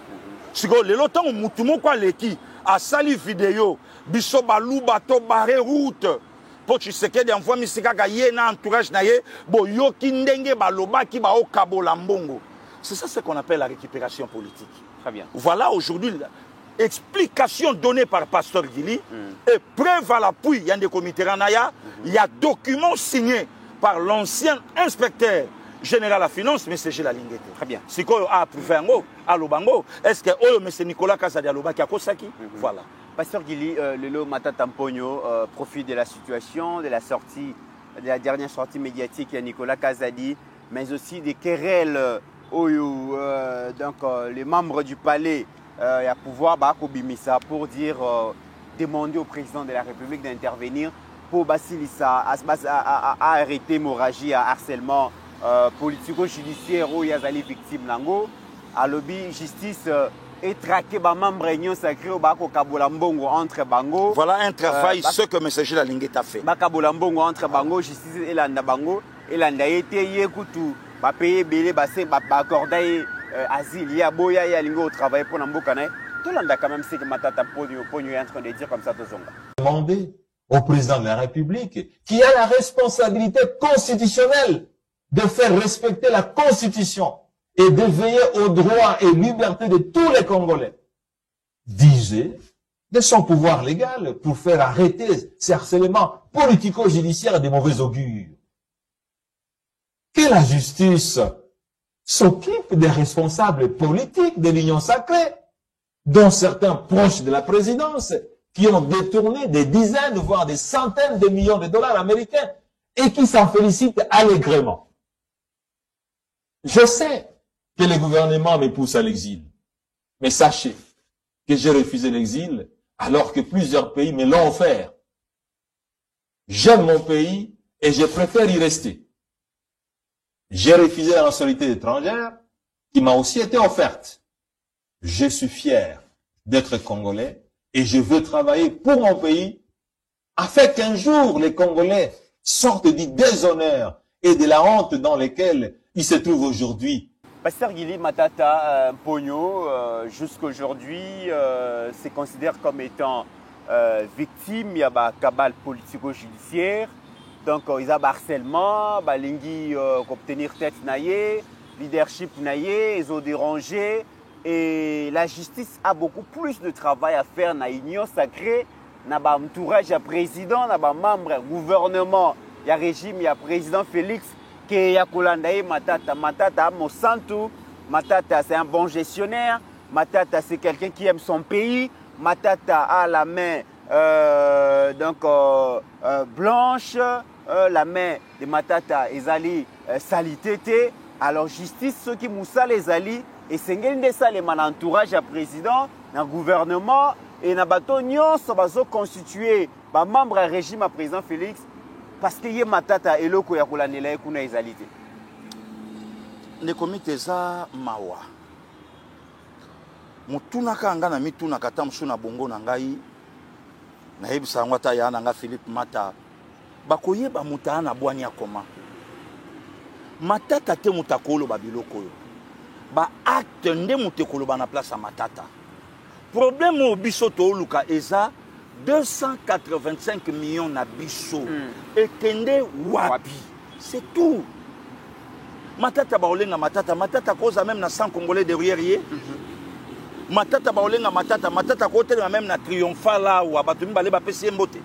Siko lelo tango mutu moko aleki a sali vidéo biso baluba to barre route. Pour Tshisekedi envoie misika ka ye na entourage na ye bo yoki ndenge baloba ki ba okabola mbongo. C'est ça ce qu'on appelle la récupération politique. Très bien. Voilà aujourd'hui l'explication donnée par Pasteur Gili et preuve à l'appui il y a des comités Ranaya, il y a documents signés par l'ancien inspecteur général à finance M. Gila Lingete. Très bien. Si quoi a approuvé ngo à Lobango, est-ce que oh M. Nicolas Kazadi Aloba qui a kosaki? Voilà. Pasteur Gili, Lelo Mata Tamponio profite de la situation, de la sortie, de la dernière sortie médiatique de Nicolas Kazadi, mais aussi des querelles donc les membres du palais à pouvoir Bakobimisa pour dire demander au président de la République d'intervenir pour Basilissa à arrêter l'hémorragie, à harcèlement politico-judiciaire où il y a des victimes nango, à lobby justice. Et traquer les membres réunion sacrée au Bako Kabolambongo entre Bango. Voilà un travail, ce que M. Gila Lingete a fait. Bakabolambongo entre Bango, justice et Landa Bango. Et Landa été yekutu, ba payer belé, ba accorder asile, il y a boya, il y a lingo au travail pour Nambokane. Tout le monde a quand même ce que Matata Pogno est en train de dire comme ça tout zonga. Demander au président de la République qui a la responsabilité constitutionnelle de faire respecter la Constitution et de veiller aux droits et libertés de tous les Congolais, disait de son pouvoir légal pour faire arrêter ces harcèlements politico-judiciaires de mauvais augure. Que la justice s'occupe des responsables politiques de l'Union sacrée, dont certains proches de la présidence, qui ont détourné des dizaines, voire des centaines de millions de dollars américains et qui s'en félicitent allègrement. Je sais que le gouvernement me pousse à l'exil, mais sachez que j'ai refusé l'exil alors que plusieurs pays me l'ont offert. J'aime mon pays et je préfère y rester. J'ai refusé la nationalité étrangère qui m'a aussi été offerte. Je suis fier d'être Congolais et je veux travailler pour mon pays afin qu'un jour les Congolais sortent du déshonneur et de la honte dans lesquels ils se trouvent aujourd'hui. Pasteur Guili Matata Pogno, jusqu'aujourd'hui, se considère comme étant victime. Il y a une cabale politico-judiciaire. Donc, il y a harcèlement, il obtenir tête naïe, leadership naïe, ils ont dérangé. Et la justice a beaucoup plus de travail à faire dans l'union sacrée, dans l'entourage du président, dans les membres du gouvernement, il y a régime, il y a président Félix, qui est Matata. Matata, Monsanto, Matata, c'est un bon gestionnaire. Matata, c'est quelqu'un qui aime son pays. Matata a la main blanche, la main de Matata, Ezali, salité. Alors, justice, ceux qui moussent les ali, et c'est l'entourage du président, dans le gouvernement, et dans le ça va se constituer membre du régime du président Félix, parce que y a Matata et l'oko ya kolandela et kuna ezalité. Ne komite za mawa. Mutuna kanga na mituna kata msuna bongo na ngai. Na hebisa ngwata ya nga Philippe Mata. Bakoye ba mutana bwanya koma. Matata te mutakolo babiloko yo. Ba acte nde mutekolo ba na place Matata. Problème au biso to luka eza 285 millions na biso et kende wapi. C'est tout. Matata baolenga Matata cause même na 100 Congolais derrière yé. Matata baolenga Matata côté même na triomphal là ou abatumi balé ba pesi mbote.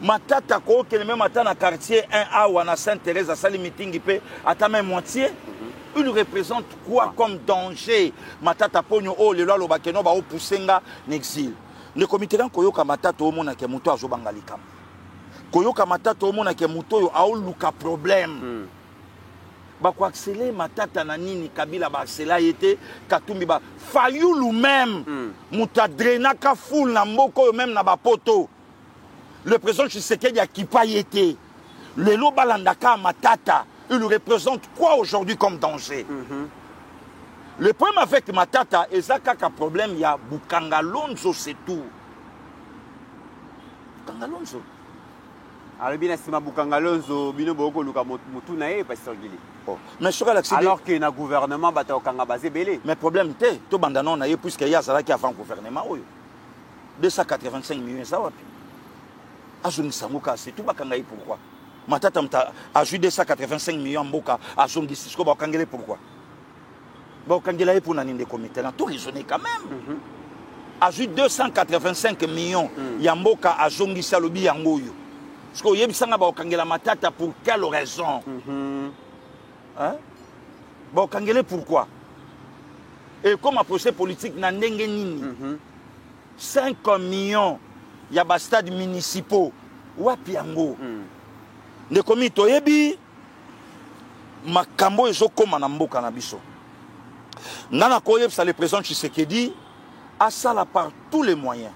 Matata ko ke même ata na quartier 1A ou na Sainte-Thérèse à sali meeting pe ata même moitié. Il représente quoi comme danger? Matata Pogno o le loi lobakeno ba o poussenga n'exil. Le comité d'un koyoka Matata o mona ke muto azo bangalikam. Koyoka Matata o mona ke muto yo a luka problème. Ba ko accélérer Matata na nini Kabila ba accélérer été Katumbi ba Fayulu même muta drena ka foule na mboko même na ba poto. Le président Tshisekedi a kipa été. Le lo balandaka Matata. Il représente quoi aujourd'hui comme danger? Le problème avec Matata, et ça, un problème, il y a Bukangalonzo, c'est tout. Bukangalonzo. Alors, bien sûr, Bukangalonzo, bino boko luka mutu nae, Pasteur Guili. Mais sur l'accident. Alors que le gouvernement va être basé belé. Mais le problème, c'est que tout bandanon nae, puisqu'il y a ça qui a fait un gouvernement, 285 millions, ça va. Azuni Samuka, c'est tout Bakangaï, pourquoi? Matata a joué 285 millions de boka à son discours. Pourquoi? Bon, quand il a pour n'animer des comités, tout raisonné quand même. A joué 285 millions de boka à son discours. Parce que y a des Matata pour quelle raison? Hein? Bon, quand il est pourquoi? Et comme un procès politique n'a n'engeni 5 millions, il y a des stades municipaux. Wapiango. Ne komi toyebi makambo ezokoma na mboka na biso. Nana koyebisa le président Tshisekedi asala par tous les moyens.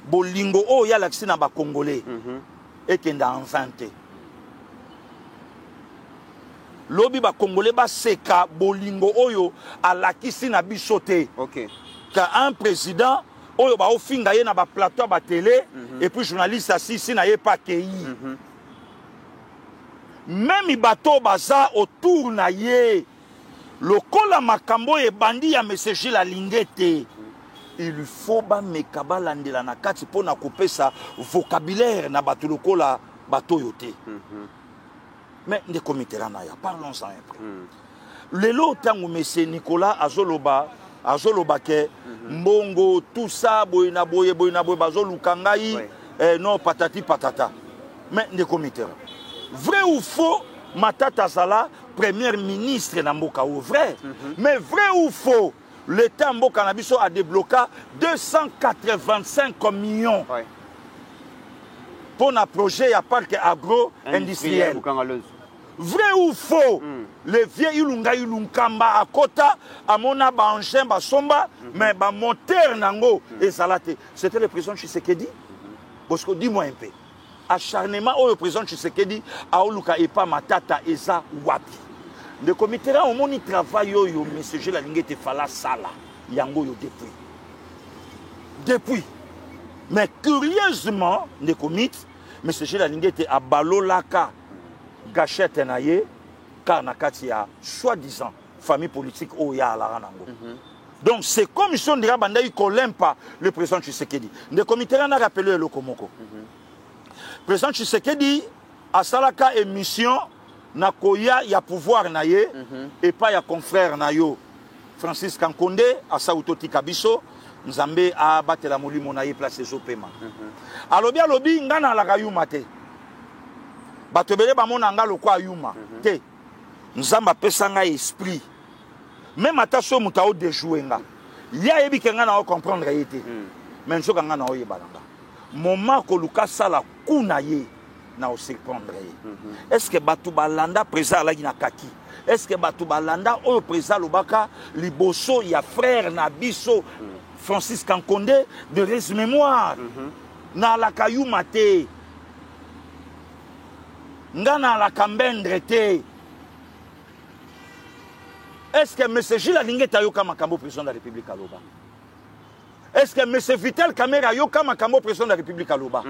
Bolingo o ya laksi na ba Congolais et kenda inventé. Lobi ba Congolais ba seka bolingo oyo alakisi na biso te. OK. Ka un président oyo ba ofinga ye na ba plateau ba télé et puis journaliste assis na ye pa kei. Même les bateaux baza autour na ye le kola makambo e bandi ya message la lingete il faut ba mekaba landela na kati pona couper sa vocabulaire na bato le kola bateau yote mais ne comité là na ya parlons-en après le lot tango monsieur Nicolas azoloba ke mbongo tout ça boyina boye bazo lukangai non patati patata mais ne comité vrai ou faux, Matata Zala, premier ministre Namboka ou vrai. Mais vrai ou faux, l'État mboka na biso a débloqué 285 millions pour un projet à parc agro-industriel. Vrai ou faux? Les vieux Ilunga Ilunkamba à Kota, à Mona Banchen, Basomba, mais ba moteur nango et Salate. C'était le président Tshisekedi. Parce que dis-moi un peu. Acharnement au président Tshisekedi, à Oluka et pas Matata Eza Wapi. Le comité là, au moins, il travaille, yo, message la ligne te fala sala. Yango yo depuis. Mais curieusement, le comité, message la ligne te abalo laka. Gâchette naye car nakati ya soi-disant famille politique au ya la ranango. Donc c'est comme si on dirait bandaï kolempa le président Tshisekedi. Le comité a rappelé le Komoko. Président Tshisekedi a salaka émission na koya ya pouvoir naye et pas ya confrère nayo Francis Kankonde a sautoti kabiso nzambe a batela molimo naye place zopema. Alobi ngana la kayuma te. Batobele bamona nga lokwa yuma te nzamba pesa nga esprit même ata so muta o déjouer nga ya yebi kenga na o comprendre yete mais nso kanga na o yebalanga moment ko luka sala kuna ye na o surprendre est-ce que batu balanda président la na kaki est-ce que batu balanda o président lobaka liboso ya frère na biso Francis Kankonde de res mémoire na la kayuma te ngana la kambendre te. Est-ce que M. Gilles Alingeta yoka makambo président de la République à Loba? Est-ce que M. Vital Kamera yoka makambo président de la République à Loba?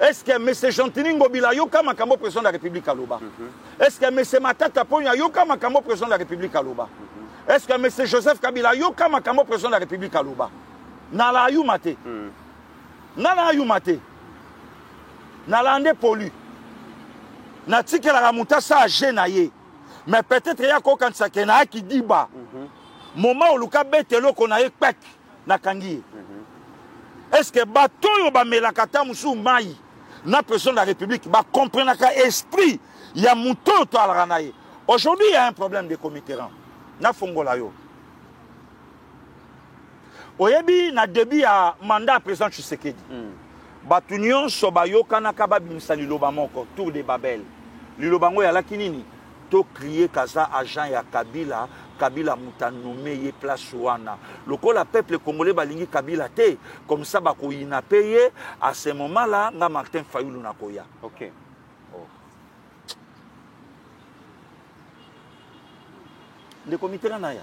Est-ce que M. Jean-Tini Ngobila yoka makambo président de la République à Loba? Est-ce que M. Matata Ponya yoka makambo président de la République à Loba? Est-ce que M. Joseph Kabila yoka makambo président de la République à Loba? Nala ayumate. Nala ayumate. Nala ande polu. Nati que la ramuta sa genaye mais peut-être ya ko kan sakena ki diba moment où luka betelo ko na ekpek na kangi est-ce que bato yo ba melakata musu mai na président de la République ba comprendre ka esprit ya muto to ala naye aujourd'hui il y a un problème de comité rang na fongola yo oyebi na début ya mandat président Tshisekedi Batunion sobayo kanaka babimisa liloba moko tour de Babel. Liloba ngo ya lakinini to crier kaza agent ya Kabila, Kabila muta nommé ye place wana. Lokola peuple congolais balingi Kabila te comme ça bako ina payé à ce moment-là nga Martin Fayulu nakoya. OK. Oh. Le comité naya.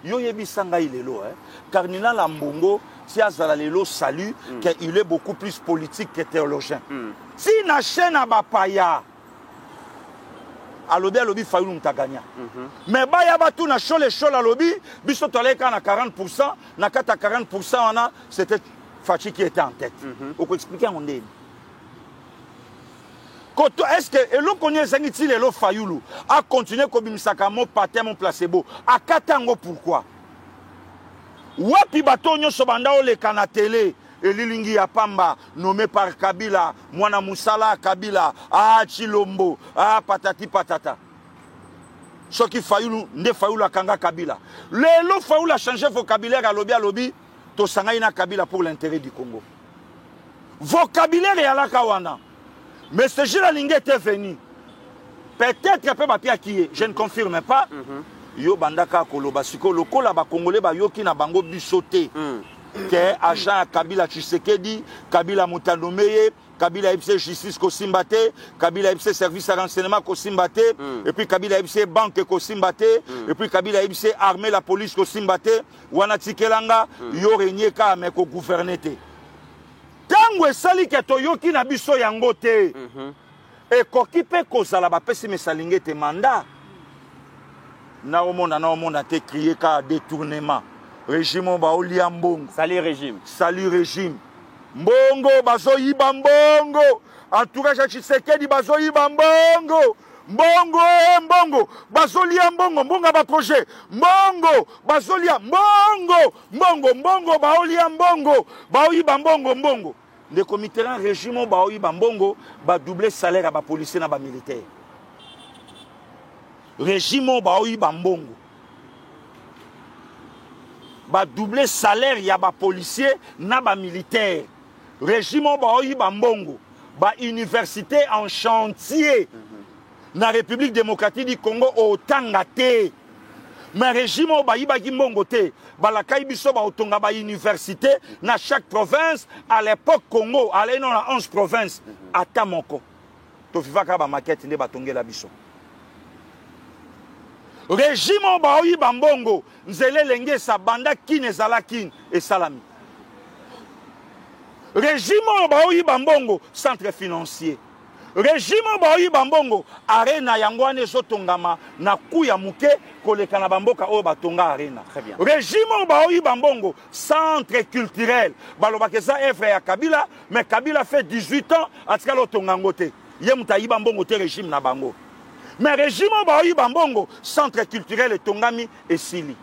Yo yebisanga ilelo Cardinal Ambongo si azala lelo salut qu'il est beaucoup plus politique que théologien. Si na chaîne abapaya alobi Fayulu mutaganya. Mais baya batu na show les show la lobby biso toleka na 40% na kata 40% wana c'était Fachi qui était en tête. On peut expliquer en ndeni. Est-ce que elo konye zangiti lelo Fayulu a continué kobimisaka mo patin mon placebo a katango pourquoi wapi bato nyonso banda o le kana télé elilingi ya pamba nommé par Kabila mwana musala Kabila Chilombo patati patata soki Fayulu nde Fayulu akanga Kabila lelo Fayulu a changé vocabulaire à lobby to sangai na Kabila pour l'intérêt du Congo vocabulaire ya la kawana. Mais ce Gilles Alingé était venu. Peut-être peu papier qui je ne confirme pas. Yo bandaka koloba siko lokola ba congolais ba yoki na bango bisoté. Que agent Kabila Tshisekedi, Kabila Mutanomeye, Kabila FC justice ko simbate, Kabila FC service à renseignement ko simbate, et puis Kabila FC banque ko simbate, et puis Kabila FC armée la police ko simbate, wana tikelanga yo régné ka mais ko gouverner te. Tango esali ke toyoki na biso yango te e koki pe kozala bapesi mesalinge te mandat na omona te crier ka détournement régime ba olia mbongo salut régime mbongo bazoyiba mbongo entourage ya Tshisekedi bazoyiba mbongo mbongo bazolia mbongo ba projet mbongo bazolia mbongo baolia mbongo baoyiba mbongo le comité régime baoyiba mbongo ba doubler salaire à ba policier na ba militaire régime baoyiba mbongo ba doubler salaire ya ba policier na ba militaire. Régime ba oyi ba mbongo, ba université en chantier. Na République démocratique du Congo au Tangate. Mais régime au bayi bagi mbongote, balakai biso ba otonga ba université na chaque province à l'époque Congo, allez non la 11 provinces à Tamoko. To vivaka ba maquette ne batonge la biso. Régime au bayi bambongo, nzele lenge sa banda kin ezala kin et salami. Régime au bayi bambongo, centre financier. Régime baoyi bambongo arena yangwane zotongama na kuya muke koleka na bamboka oyo batonga arena. Très bien. Régime baoyi bambongo centre culturel balobaka eza œuvre ya Kabila, mais Kabila fait 18 ans atika lotonga ngote ye mutayi bambongo te régime na bango. Mais régime baoyi bambongo centre culturel etongami esili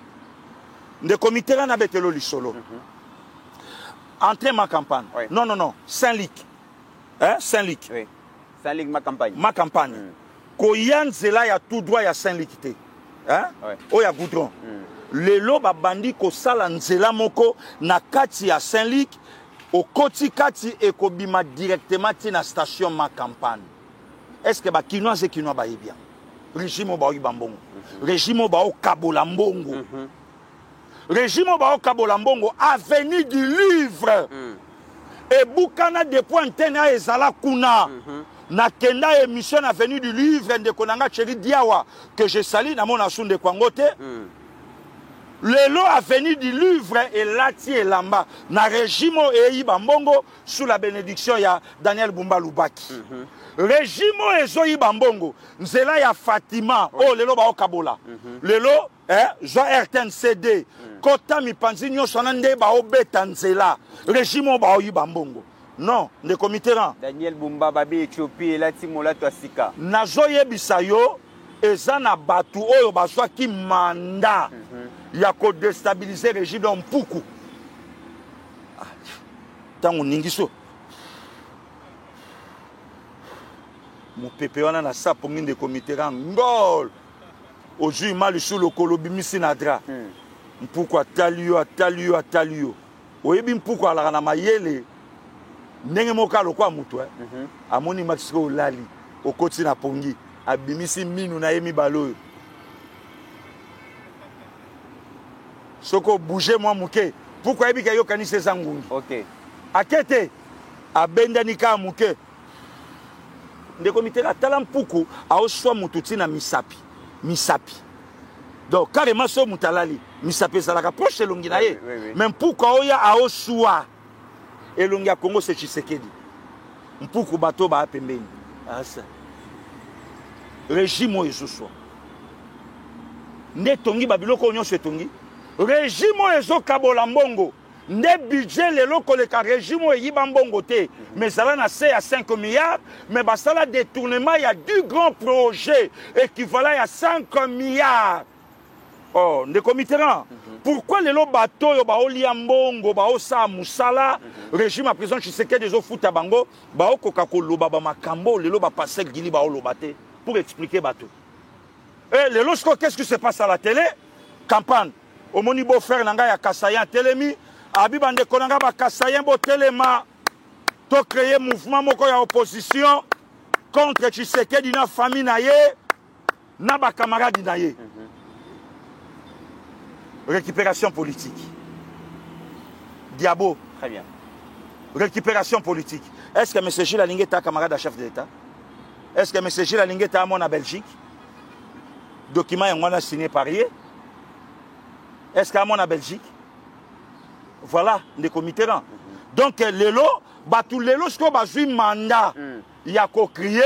nde comité na betelo lisolo. Entrée ma campagne. Oui. Non, Saint-Luc. Hein, Saint-Luc. Oui. Saint-Luc, ma campagne. Ma campagne. Koyan zela ya tout droit ya Saint-Luc te. Hein? Ouais. O ya goudron. Lelo ba bandi ko sala nzela moko na kati ya Saint-Luc au koti kati e ko bima directement ti na station ma campagne. Est-ce que ba kinoa ze kinoa ba yebia? Régime ba oyi bambongo. Régime ba o kabola mbongo. Régime ba o kabola mbongo avenue du Livre. Et Boukana de Pointena et Zala Kuna. Nakenda émission avenue du Livre de Konanga Chéri Diawa que je salue dans mon asun de Kwangote. Le lot avenue du Livre et Lati et Lamba. Na régime et Bambongo sous la bénédiction ya Daniel Bumba Lubaki. Régime et Zoyi Bambongo. Nzela ya Fatima. Oh, le lot ba Okabola. Le lot, Jean Erten CD. Kota mi panzi nyo sonande ba obeta nzela. Régime ba oyi bambongo. Non, ne comité ran. Daniel Bumba babi Éthiopie et Lati Mola Toasika. Nazoye bisayo ezana batu oyo baswa ki manda ya ko déstabiliser régime don puku. Tango ningiso. Mon pépé wana na sa pongi de comité ran ngol. Oju mali sous le kolobimisi nadra. Pourquoi talio oyebi pourquoi la na mayele ndenge moka lokwa mutu amoni maxiko olali okoti na pongi abimisi minu na yemi balo soko bouger moi muke pourquoi yebi kayo kanise zangungi. OK. Akete abendani ka muke ndeko mitera talam puku aoswa mutu tina misapi. Donc carrément so mutalali misape salaka proche elongi na ye. Même pourquoi oya aosua elongi ya Congo c'est Tshisekedi. Mpuku bato ba pembeni. Asa. Régime ezoso. Nde tongi babiloko onyo se tongi. Régime ezo kabola mbongo. Nde budget lelo koleka régime eyiba mbongo te. Mais ça na c'est à 5 milliards, mais basala détournement il y a du grand projet équivalent à 5 milliards. Oh, ne comiteran. Pourquoi les bateaux yo ba olia mbongo ba osa musala régime à prison Tshisekedi des ofuta bango ba okoka koloba ba makambo lelo ba passer gili ba olobate pour expliquer bateau. Et les lorsque qu'est-ce qui se passe à la télé? Campagne. Au moni beau frère nanga ya Kasayan Telemi, abi bande konanga ba Kasayan bo telema to créer mouvement moko ya opposition contre Tshisekedi na famille na ye na ba camarade na ye. Récupération politique. Diabo. Très bien. Récupération politique. Est-ce que M. Gilles Alingue est un camarade à chef de l'État? Est-ce que M. Gilles Alingue est un mon à Belgique? Document est signé par lui. Est-ce qu'il y a mon à Belgique? Voilà, les comités. Donc, l'élo, tout l'élo, ce qu'on a eu mandat, il y a qu'à crier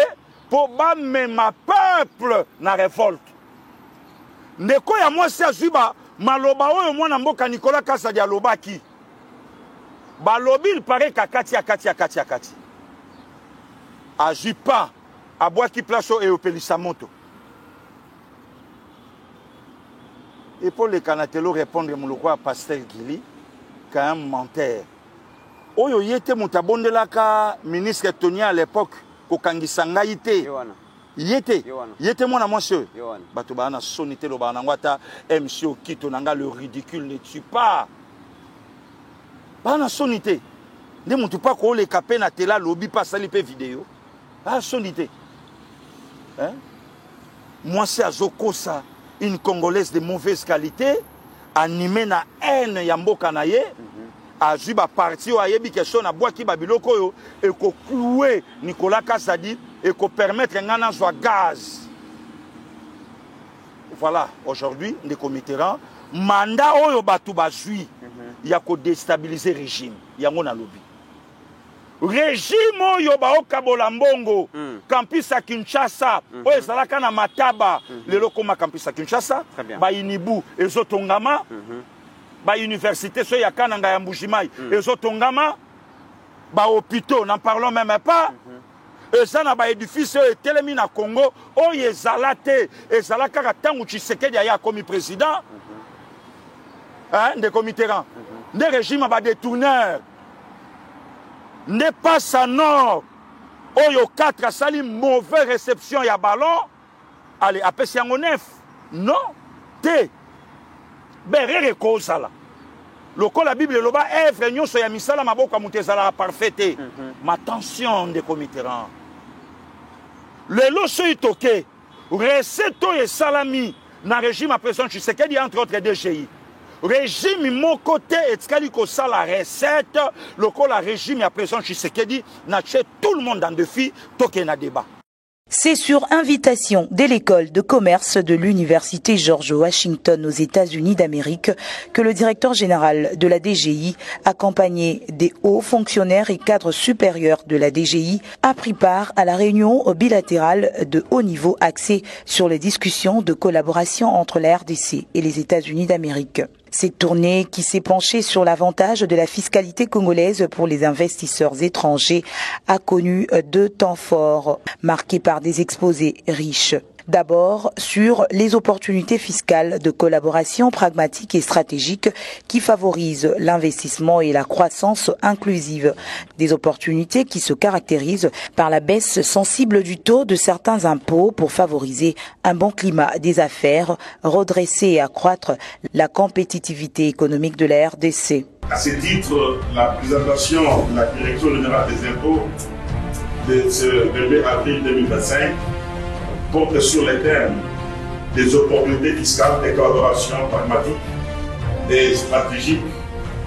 pour même ma peuple na révolte. Neko ya moi c'est azuba maloba oyo mwana mboka Nicolas Kasa dia lobaki. Ba lobi il paraît kakati. Azupa abwa ki place et opelisa moto. Et pour les Canatelo répondre mon roi pasteur Gili quand même menteur. Oyo yete mutabondelaka ministre Tonia à l'époque ko kangisa ngaité. Yete moi na monsieur. Bato ba na sonité lo ba na ngwata MC Okito nanga le ridicule ne tue pas. Ba na sonité. Ne mutu pas ko le capé na tela lobby pas sali pe vidéo. Ba sonité. Hein? Moi c'est Azoko ça, une Congolaise de mauvaise qualité, animée na haine ya mboka na ye. Azui ba parti o ayebi question na bois ki babiloko yo et ko clouer Nicolas Kasadi et ko permettre ngana zwa gaz. Voilà, aujourd'hui les committérants mandat oyo batu bazui ya ko déstabiliser régime yango na lobby. Régime oyo ba okabola mbongo campus à Kinshasa oyo ezalaka na Mataba lelo koma campus à Kinshasa ba Inibu ezotongama ba université so ya kananga ya Mbujimai ezotongama ba hôpitaux n'en parlons même pas eza na ba édifice etelemi na Congo oyo ezalate ezalaka ka tangu Tshisekedi ya komi président hein des committérants des régimes ba détourneurs n'est pas sa nord oyo 4 sali mauvaise réception ya ballon allez après c'est en neuf non té berere ko sala loko la bible loba œuvre nyonso ya misala maboko mutezala parfaite ma tension de committérants le loso itoke recette et salami na régime à présent Tshisekedi entre autres DGI régime mon côté etkali ko sala recette lokola régime à présent Tshisekedi na chez tout le monde dans défi toke na débat. C'est sur invitation de l'école de commerce de l'université George Washington aux États-Unis d'Amérique que le directeur général de la DGI, accompagné des hauts fonctionnaires et cadres supérieurs de la DGI, a pris part à la réunion bilatérale de haut niveau axée sur les discussions de collaboration entre la RDC et les États-Unis d'Amérique. Cette tournée qui s'est penchée sur l'avantage de la fiscalité congolaise pour les investisseurs étrangers a connu 2 temps forts, marqués par des exposés riches. D'abord, sur les opportunités fiscales de collaboration pragmatique et stratégique qui favorisent l'investissement et la croissance inclusive. Des opportunités qui se caractérisent par la baisse sensible du taux de certains impôts pour favoriser un bon climat des affaires, redresser et accroître la compétitivité économique de la RDC. À ce titre, la présentation de la Direction générale des impôts de ce 22 avril 2025 porte sur les thèmes des opportunités fiscales, des collaborations pragmatiques et stratégiques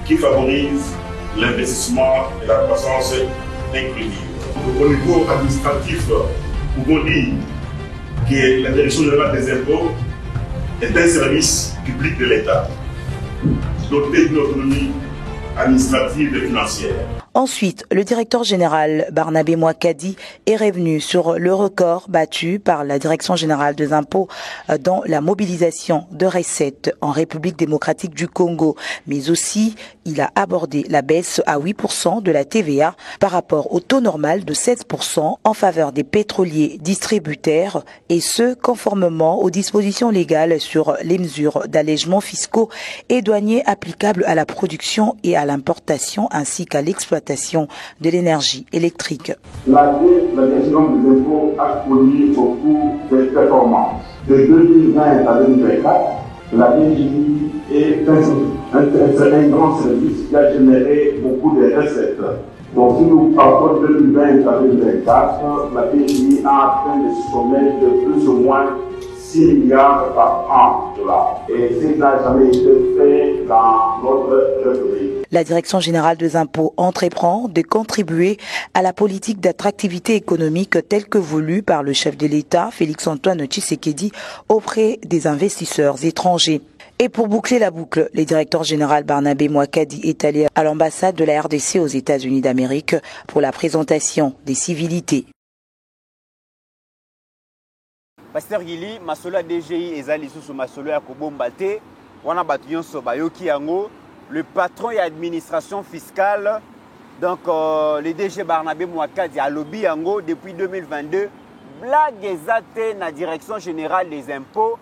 qui favorisent l'investissement et la croissance inclusive. Au niveau administratif, nous pouvons dire que la Direction générale des impôts est un service public de l'État, doté d'une autonomie administrative et financière. Ensuite, le directeur général Barnabé Mouakadi est revenu sur le record battu par la Direction générale des impôts dans la mobilisation de recettes en République démocratique du Congo. Mais aussi, il a abordé la baisse à 8% de la TVA par rapport au taux normal de 16% en faveur des pétroliers distributaires et ce, conformément aux dispositions légales sur les mesures d'allègement fiscaux et douaniers applicables à la production et à l'importation ainsi qu'à l'exploitation de l'énergie électrique. La gestion des impôts a connu au cours des performances. De 2020 à 2024, la DGI est un grand service qui a généré beaucoup de recettes. Donc si nous partons de 2020 à 2024, la DGI a atteint des sommets de plus ou moins 6 milliards par an de dollars. Et ce n'a jamais été fait dans notre République. La Direction générale des impôts entreprend de contribuer à la politique d'attractivité économique telle que voulue par le chef de l'État, Félix-Antoine Tshisekedi, auprès des investisseurs étrangers. Et pour boucler la boucle, le directeur général Barnabé Mouakadi est allé à l'ambassade de la RDC aux États-Unis d'Amérique pour la présentation des civilités. Pasteur Gili, masolo DGI ezali susu masolo ya kobomba te, wana batu nyonso bayoki yango, le patron et administration fiscale, donc le DG Barnabé Mouakadi a lobby yango depuis 2022, blague ezate na direction générale des impôts,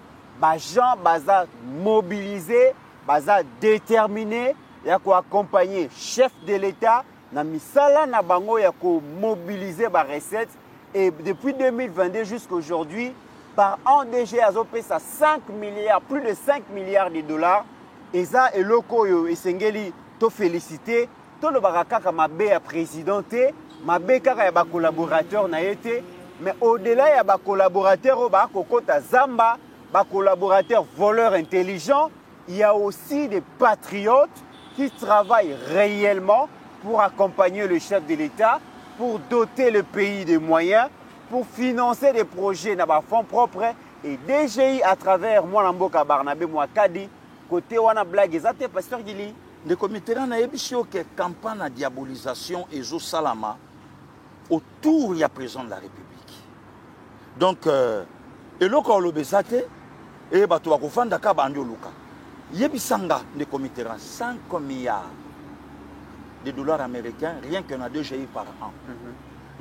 gens baza mobilisé, baza déterminé, ya ko accompagner chef de l'État na misala na bango ya ko mobiliser ba recettes Et depuis 2022 jusqu'à aujourd'hui, par an, DG Azopé, ça 5 milliards, plus de 5 milliards de dollars. Et ça, et loko et Sengeli, to félicité. Tout le barakaka mabé à présidenté, mabé kaka ya collaborateur na été. Mais au-delà, il y a des collaborateurs qui Zamba, des collaborateurs voleurs intelligents. Il y a aussi des patriotes qui travaillent réellement pour accompagner le chef de l'État, pour doter le pays de moyens, pour financer des projets dans les fonds propres. Et DGI, à travers Mwanamboka Barnabé Mouakadi, côté Wana Blague, exactement, Pasteur Gili. Le comité a ébiché que campagne de diabolisation et zo salama autour du président de la République. Donc, et là, quand on le besate, et bah, tu vas confondre d'accord avec Luka. Yebisanga le comité 5 milliards de dollars américains, rien qu'un a DGI par an.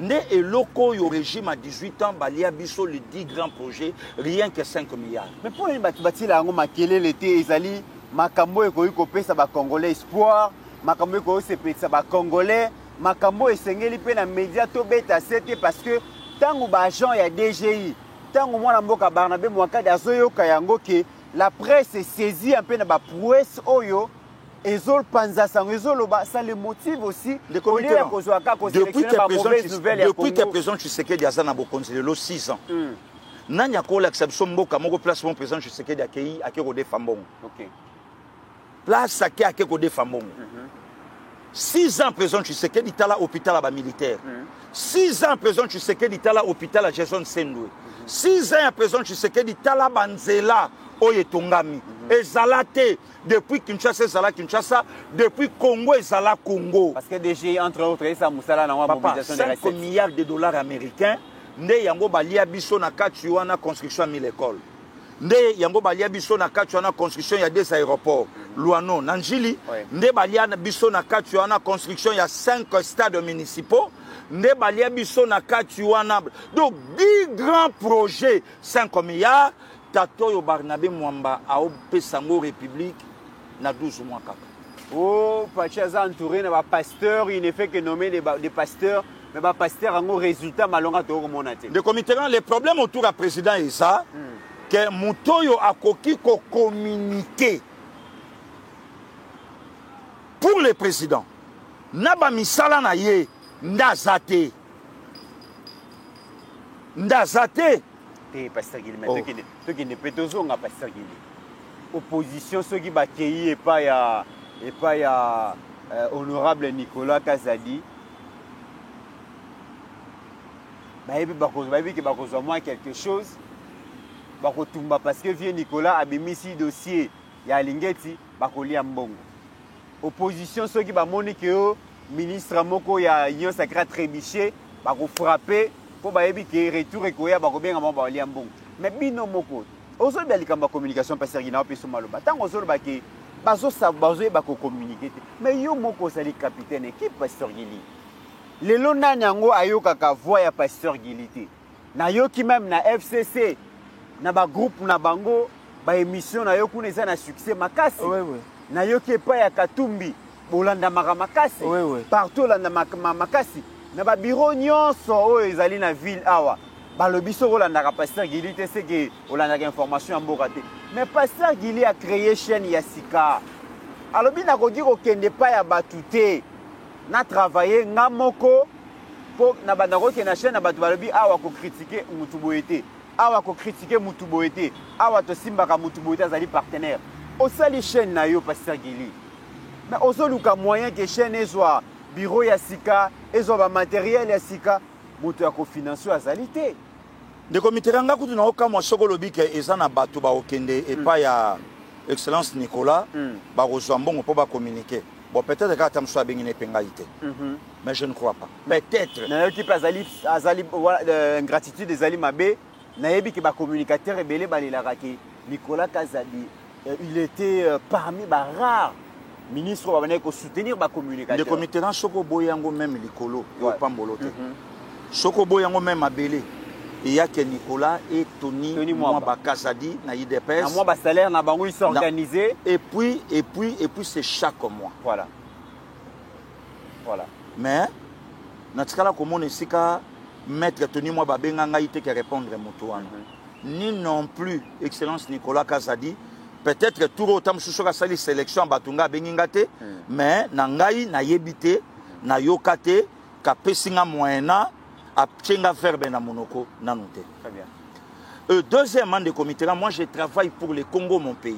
Né et locaux au régime à 18 ans, Balia Bisso les 10 grands projets, rien que 5 milliards. Mais pour les bâtiments, là, on a quel l'été, ils allaient, Makambo et Koyuko, ça va Congolais espoir, Makambo et Koyuko, ça va Congolais, Makambo et Sengeli, puis les médias, tout bête à 7 parce que tant que l'agent est DGI, tant que moi, Mboka Barnabé Mouakadi, Azoyo Kayango, la presse est saisie un peu dans la prouesse, Oyo, et Zol Panza, ça le motive aussi. Depuis que président Tshisekedi a na bokonzi le 6 ans. Nanya ko l'acception mboka moko place mon président Tshisekedi accueilli à Kérodé Fambongo. OK. Place à Kérodé Fambongo. 6 ans président Tshisekedi est à l'hôpital militaire. 6 ans président Tshisekedi est à l'hôpital à Jason Sendwe. 6 ans président Tshisekedi est à la Banzela Oyetongami. Et Zalate depuis Kinshasa Zala Kinshasa, depuis Congo et Zala Congo. Parce que DG entre autres ça Moussala na mobilisation de 5 milliards de dollars américains. Nde yango balia biso na kati wana construction de l'école. Nde yango balia biso na kati wana construction ya des aéroports. Luano Nanjili. Nde balia biso na kati wana construction ya 5 stades municipaux. Nde balia biso na kati wana. Donc 10 grands projets 5 milliards. Tatoyo Barnabé Mwamba a Pesango République na 12 mois kaka. Oh, Pachaza entouré na pasteur, il ne fait que nommer des pasteurs. Mais les pasteurs ont un résultat malonga to monate. Le comité les problèmes autour du président est ça que Mutoyo a koki ko communiquer pour le président. Naba misala na ye ndazate. Ndazate. Et pasteur Guillemette, ceux qui ne peut pas pasteur Guillemette. Opposition ceux qui bakei et pas ya honorable Nicolas Kazadi. Bayebi que bakozwa moi quelque chose bakotumba parce que vieux Nicolas a mis ici dossier ya Lingeti bakolia mbongo. Opposition ceux qui bamoni que ministre moko ya Union Sacrée Trébiché bako frapper pour bayebi que retour ekoya bakobenga mbongo balia mbongo. Mais bino moko ozo bia likamba communication pasteur Gina pe somaloba tango ozo ba ke bazo sabazo bako communiquer mais yo moko sali capitaine équipe pasteur Gili. Les lona nyango ayokaka voix ya pasteur Gilité. Na yoki même na FCC na ba groupe na bango ba émission na yoku neza na succès makasi. Na yoki pa ya Katumbi bolanda makasi. Partout landa makasi. Na ba bureau nyonso o ezali na ville awa. Ba lobiso rolanda ka pasteur Gilité c'est que olanda ka information mboka te. Mais pasteur Gili a créé chaîne ya Sika. Alobi na ko dire okende pa ya batute. Na travaillé ngamoko pour na bandako ke na chaîne na batu balobi awa ko critiquer mutuboete awa ko critiquer mutuboete awa to simbaka mutuboete azali partenaire au sali chaîne na yo pasteur Gili mais ozo luka moyen que chaîne ezwa bureau ya Sika ezwa ba matériel ya Sika mutu ya ko financer azali te de comité nga kutu na oka mwa soko lobi ke ezana batu ba okende et pas ya excellence Nicolas ba kozwa mbongo po ba communiquer. Bon, peut-être que tu as une pénalité. Mais je ne crois pas. Peut-être. L'équipe Azali, ingratitude des Ali Mabé, Naïbi qui est communicateur et Belé Balilaraki, Nicolas Kazadi, il était parmi les rares ministres qui ont soutenir les communicateurs. Le comité dans Soko Boyango même Licolo, il n'y a pas de bolote. Soko Boyango même à Belé. Il y a que Nicolas et Tony Mwamba Kazadi na IDPS. Moi ba salaire na bango ils sont organisés et puis c'est chaque mois. Voilà. Mais natikala komona sika maître Tony moi babenga ngai te ke répondre motoana ni non plus excellence Nicolas Kazadi peut-être tout autant sous la sali sélection batunga benginga te mais na ngai na yebite na yokate ka pesinga moyena a tchenga verbe na monoko nanote. Très bien. Deuxièmement de comité, moi je travaille pour le Congo mon pays.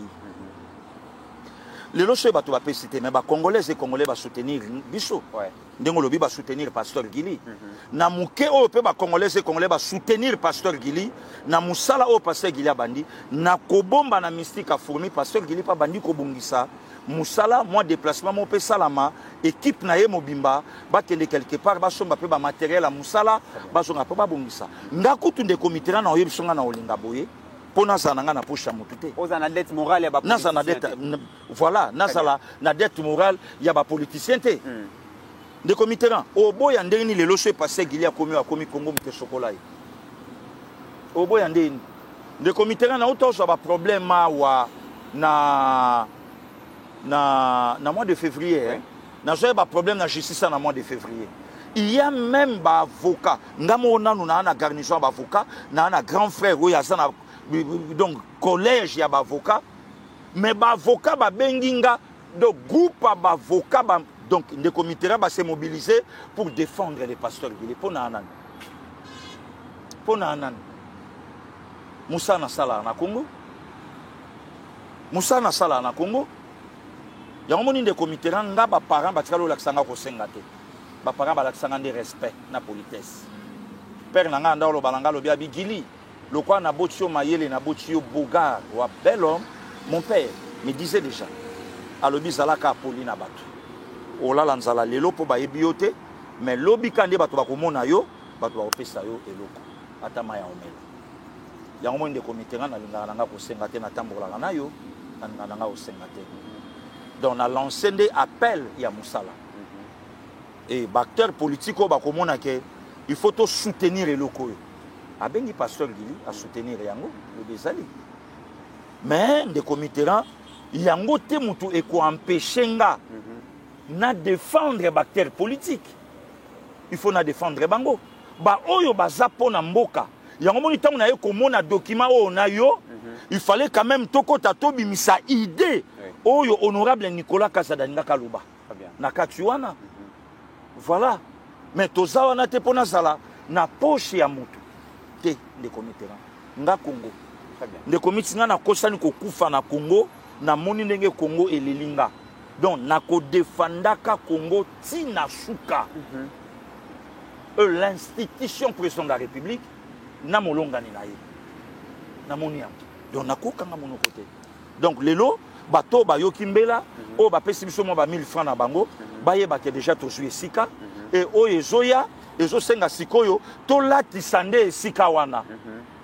Les lochés bato ba cité mais ba congolais et congolais ba soutenir biso. Ouais. Ndengo lobi ba soutenir pasteur Gili. Na muke o pe ba congolais et congolais ba soutenir pasteur Gili, na musala o pasteur Gili bandi, na kobomba na mystique a fourni pasteur Gili pa bandi ko bongisa. Musala moi déplacement mon pe salama équipe na ye mobimba ba kende quelque part ba somba pe ba matériel a musala ba zonga pe ba bongisa. Ngakutu nde comité na o yebisonga na olinga boye. Pona sananga na poche mutute. Oza dette morale ya ba politicien. Na dette voilà, na dette morale ya ba politicien te. De comité ran o boya ndeni le loche passé Gili a komi Congo mute chocolat. O boya ndeni de comité ran na auto so ba problème wa na mois de février hein. Na so ba problème na justice na mois de février. Il y a même ba avocat ngamo nanu na garnison ba avocat na grand frère oya sana donc collège ya ba avocat mais ba avocat ba benginga de groupe ba avocat ba donc les comités va se mobiliser pour défendre les pasteurs Gili pona anan Moussa na sala na Congo ya moni de comité nga ba parents ba tikalo laksanga ko sengate ba parents ba laksanga de respect na politesse père na nga ndalo balanga lo bia Gili le quoi na botio mayele na botio bogar wa bel homme mon père me disait déjà à lobi zalaka poli na bato ola lanzala lelo po ba ebiote mais lobi kande bato ba komona yo bato ba opesa yo eloko atama ya omela ya monde comité na lingana nga ko sengate na tambola na yo na nga o sengate donc na lancé des appels ya musala et acteur politique ba komona ke il faut to soutenir eloko yo abengi pasteur Gili a soutenir yango le bezali mais de comité yango te mutu e ko empêcher nga na défendre acteur politique il faut na défendre bango ba oyo baza pona mboka yango moni tango na ye komona document o na yo il fallait quand même tokota tobimisa idée oyo honorable Nicolas Kazadi nga kaloba na katuana voilà mais tozawa na te pona sala na poche ya mutu te de comité nga Congo de comité nga na kosani ko kufa na Congo na moni ndenge Congo elelinga donc na ko defandaka Congo tina suka l'institution président de la République na molonga ni na ye na moni am donc na ko kanga mono côté donc lelo bato ba yokimbela o ba pesi biso mo ba 1000 francs na bango ba ye ba ke déjà to jouer sika et o ezoya ezo senga sikoyo to lati sande sika wana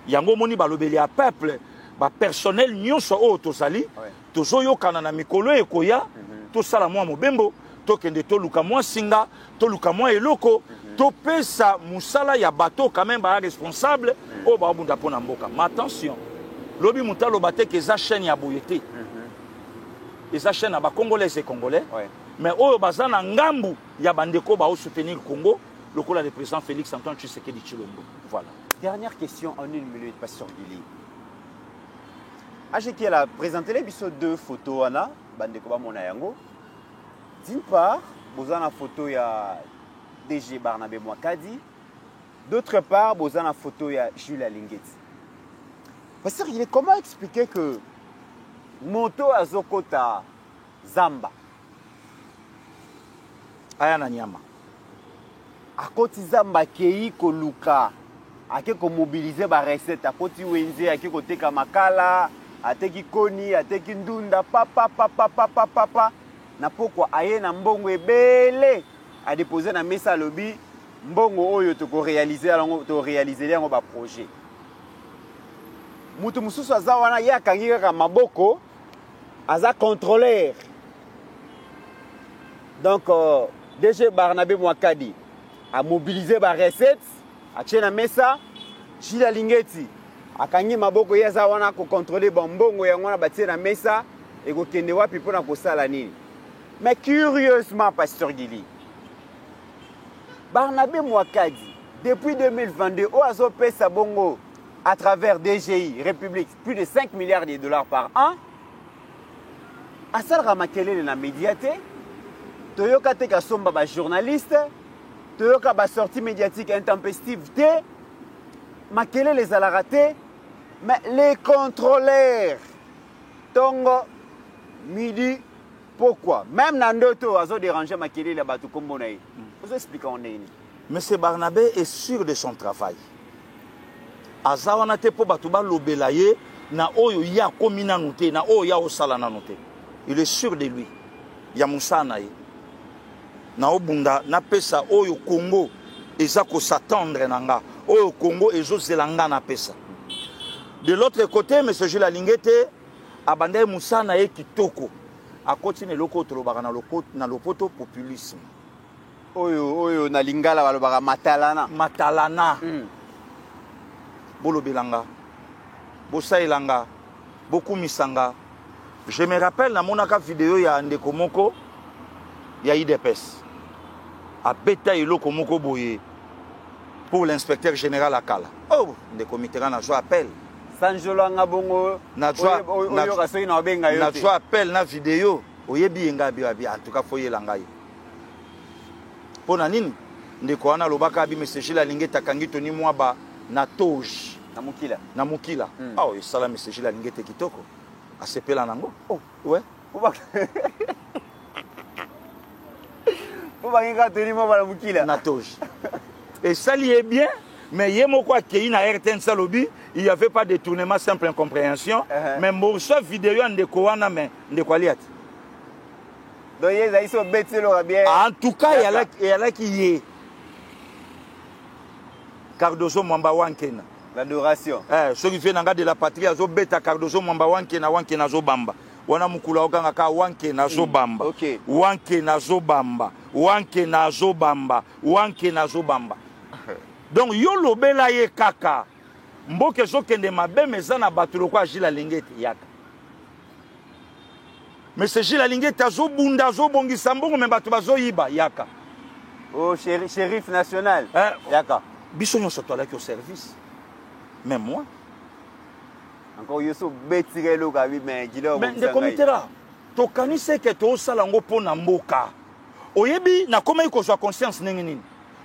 yango moni balobeli ya peuple ba personnel nyonso o to sali to zoyo kana na mikolo ekoya to sala mwa mobembo to kende to luka mwa singa to luka mwa eloko to pesa musala ya bato quand même ba responsable o ba bunda pona mboka mais attention lobi mutalo bateke eza chaîne ya boyete eza chaîne ba congolais et congolais mais o bazana ngambu ya bandeko ba soutenir Congo le coup le président Félix Antoine Tshisekedi Tshilombo. Voilà. Dernière question en 1 minute, pasteur Gili. Aje qui a présenté les deux photos ana bandeko ba mona yango. D'une part, vous avez une photo ya DG Barnabé Mwakadi. D'autre part, vous avez une photo ya Jules Alingeti. Pasteur Gili, comment expliquer que moto azokota Zamba ayana nyama akoti Zamba kei koluka ake ko mobiliser ba recette akoti wenze ake ko teka makala ateki koni ateki ndunda papa na pokwa aye na mbongo ebele a déposer na mesa lobby mbongo oyo to ko réaliser yango ba projet mutu mususu aza wana yakangi kaka maboko aza contrôleur donc DG Barnabé Mwakadi a mobilisé ba recettes a tchena mesa Jules Alingeti akangi maboko yaza wana ko contrôler mbongo yango na batie na mesa et ko kende wapi pona ko sala nini. Mais curieusement pasteur Gili Barnabé Mwakadi Depuis 2022, Oazo pesa bongo à travers DGI, République, plus de 5 milliards de dollars par an. Asal Ramakele na médiaté. Toyoka te ka somba ba journaliste. Toyoka ba sortie médiatique intempestive te. Makele les a raté. Mais les contrôleurs. Tongo, midi, pourquoi? Même Nandoto a dérangé Makele la batou comme on a. Vous expliquez on est. Monsieur Barnabé est sûr de son travail. Azawana te po batuba lobelaye na oyo ya komina noté na oyo ya osala na noté. Il est sûr de lui. Ya musana ye. Na obunda na pesa oyo Congo eza ko s'attendre nanga. Oyo Congo ezo zelanga na pesa. De l'autre côté, M. Jules Alingete abandé musana ye kitoko. A continuer loko tolobaka na lopoto populisme. Oyo na lingala balobaka matalana. Matalana. Bolo belanga. Bosa elanga. Beaucoup misanga. Je me rappelle na monaka vidéo ya ndeko moko ya IDPS. A beta eloko moko boye pour l'inspecteur général Akala. Oh, ndeko Mitterrand na jo appel. Sanjolanga bongo na jo appel na vidéo oyebi yenga bi en tout cas foyelanga ye. Pona nini ndeko wana lobaka bi monsieur Gilles Alingete akangi toni mwa ba na toge na mukila ah oui sala monsieur Gilles Alingete kitoko asepela nango oh ouais pour bakinga toni mwa ba mukila na toge et ça lié bien mais yemo quoi qui na RTN salobi il y avait pas de détournement simple incompréhension mais morceau vidéo ndeko wana mais ndeko aliati donc yeza iso betelo bien en tout cas il y a là qui y Cardozo Mwamba Wankena l'adoration ceux qui viennent de la patrie azo beta Cardozo Mwamba Wankena zo bamba wana mukula okanga ka Wankena zo bamba Wankena zo bamba Wankena zo bamba Wankena zo bamba donc yo lobela ye kaka mboke zo kende mabe mezana batulo kwa Gilles Alingete yaka mais c'est Gilles Alingete azo bunda zo bongisa mbongo me batu bazo yiba yaka oh shérif national yaka biso nyonso toalaki au service même moi encore yoso betirelo ka bi mais Gilles mais de commitera tokanise ke to sala ngo pona mboka oyebi na koma ikozwa conscience ndenge nini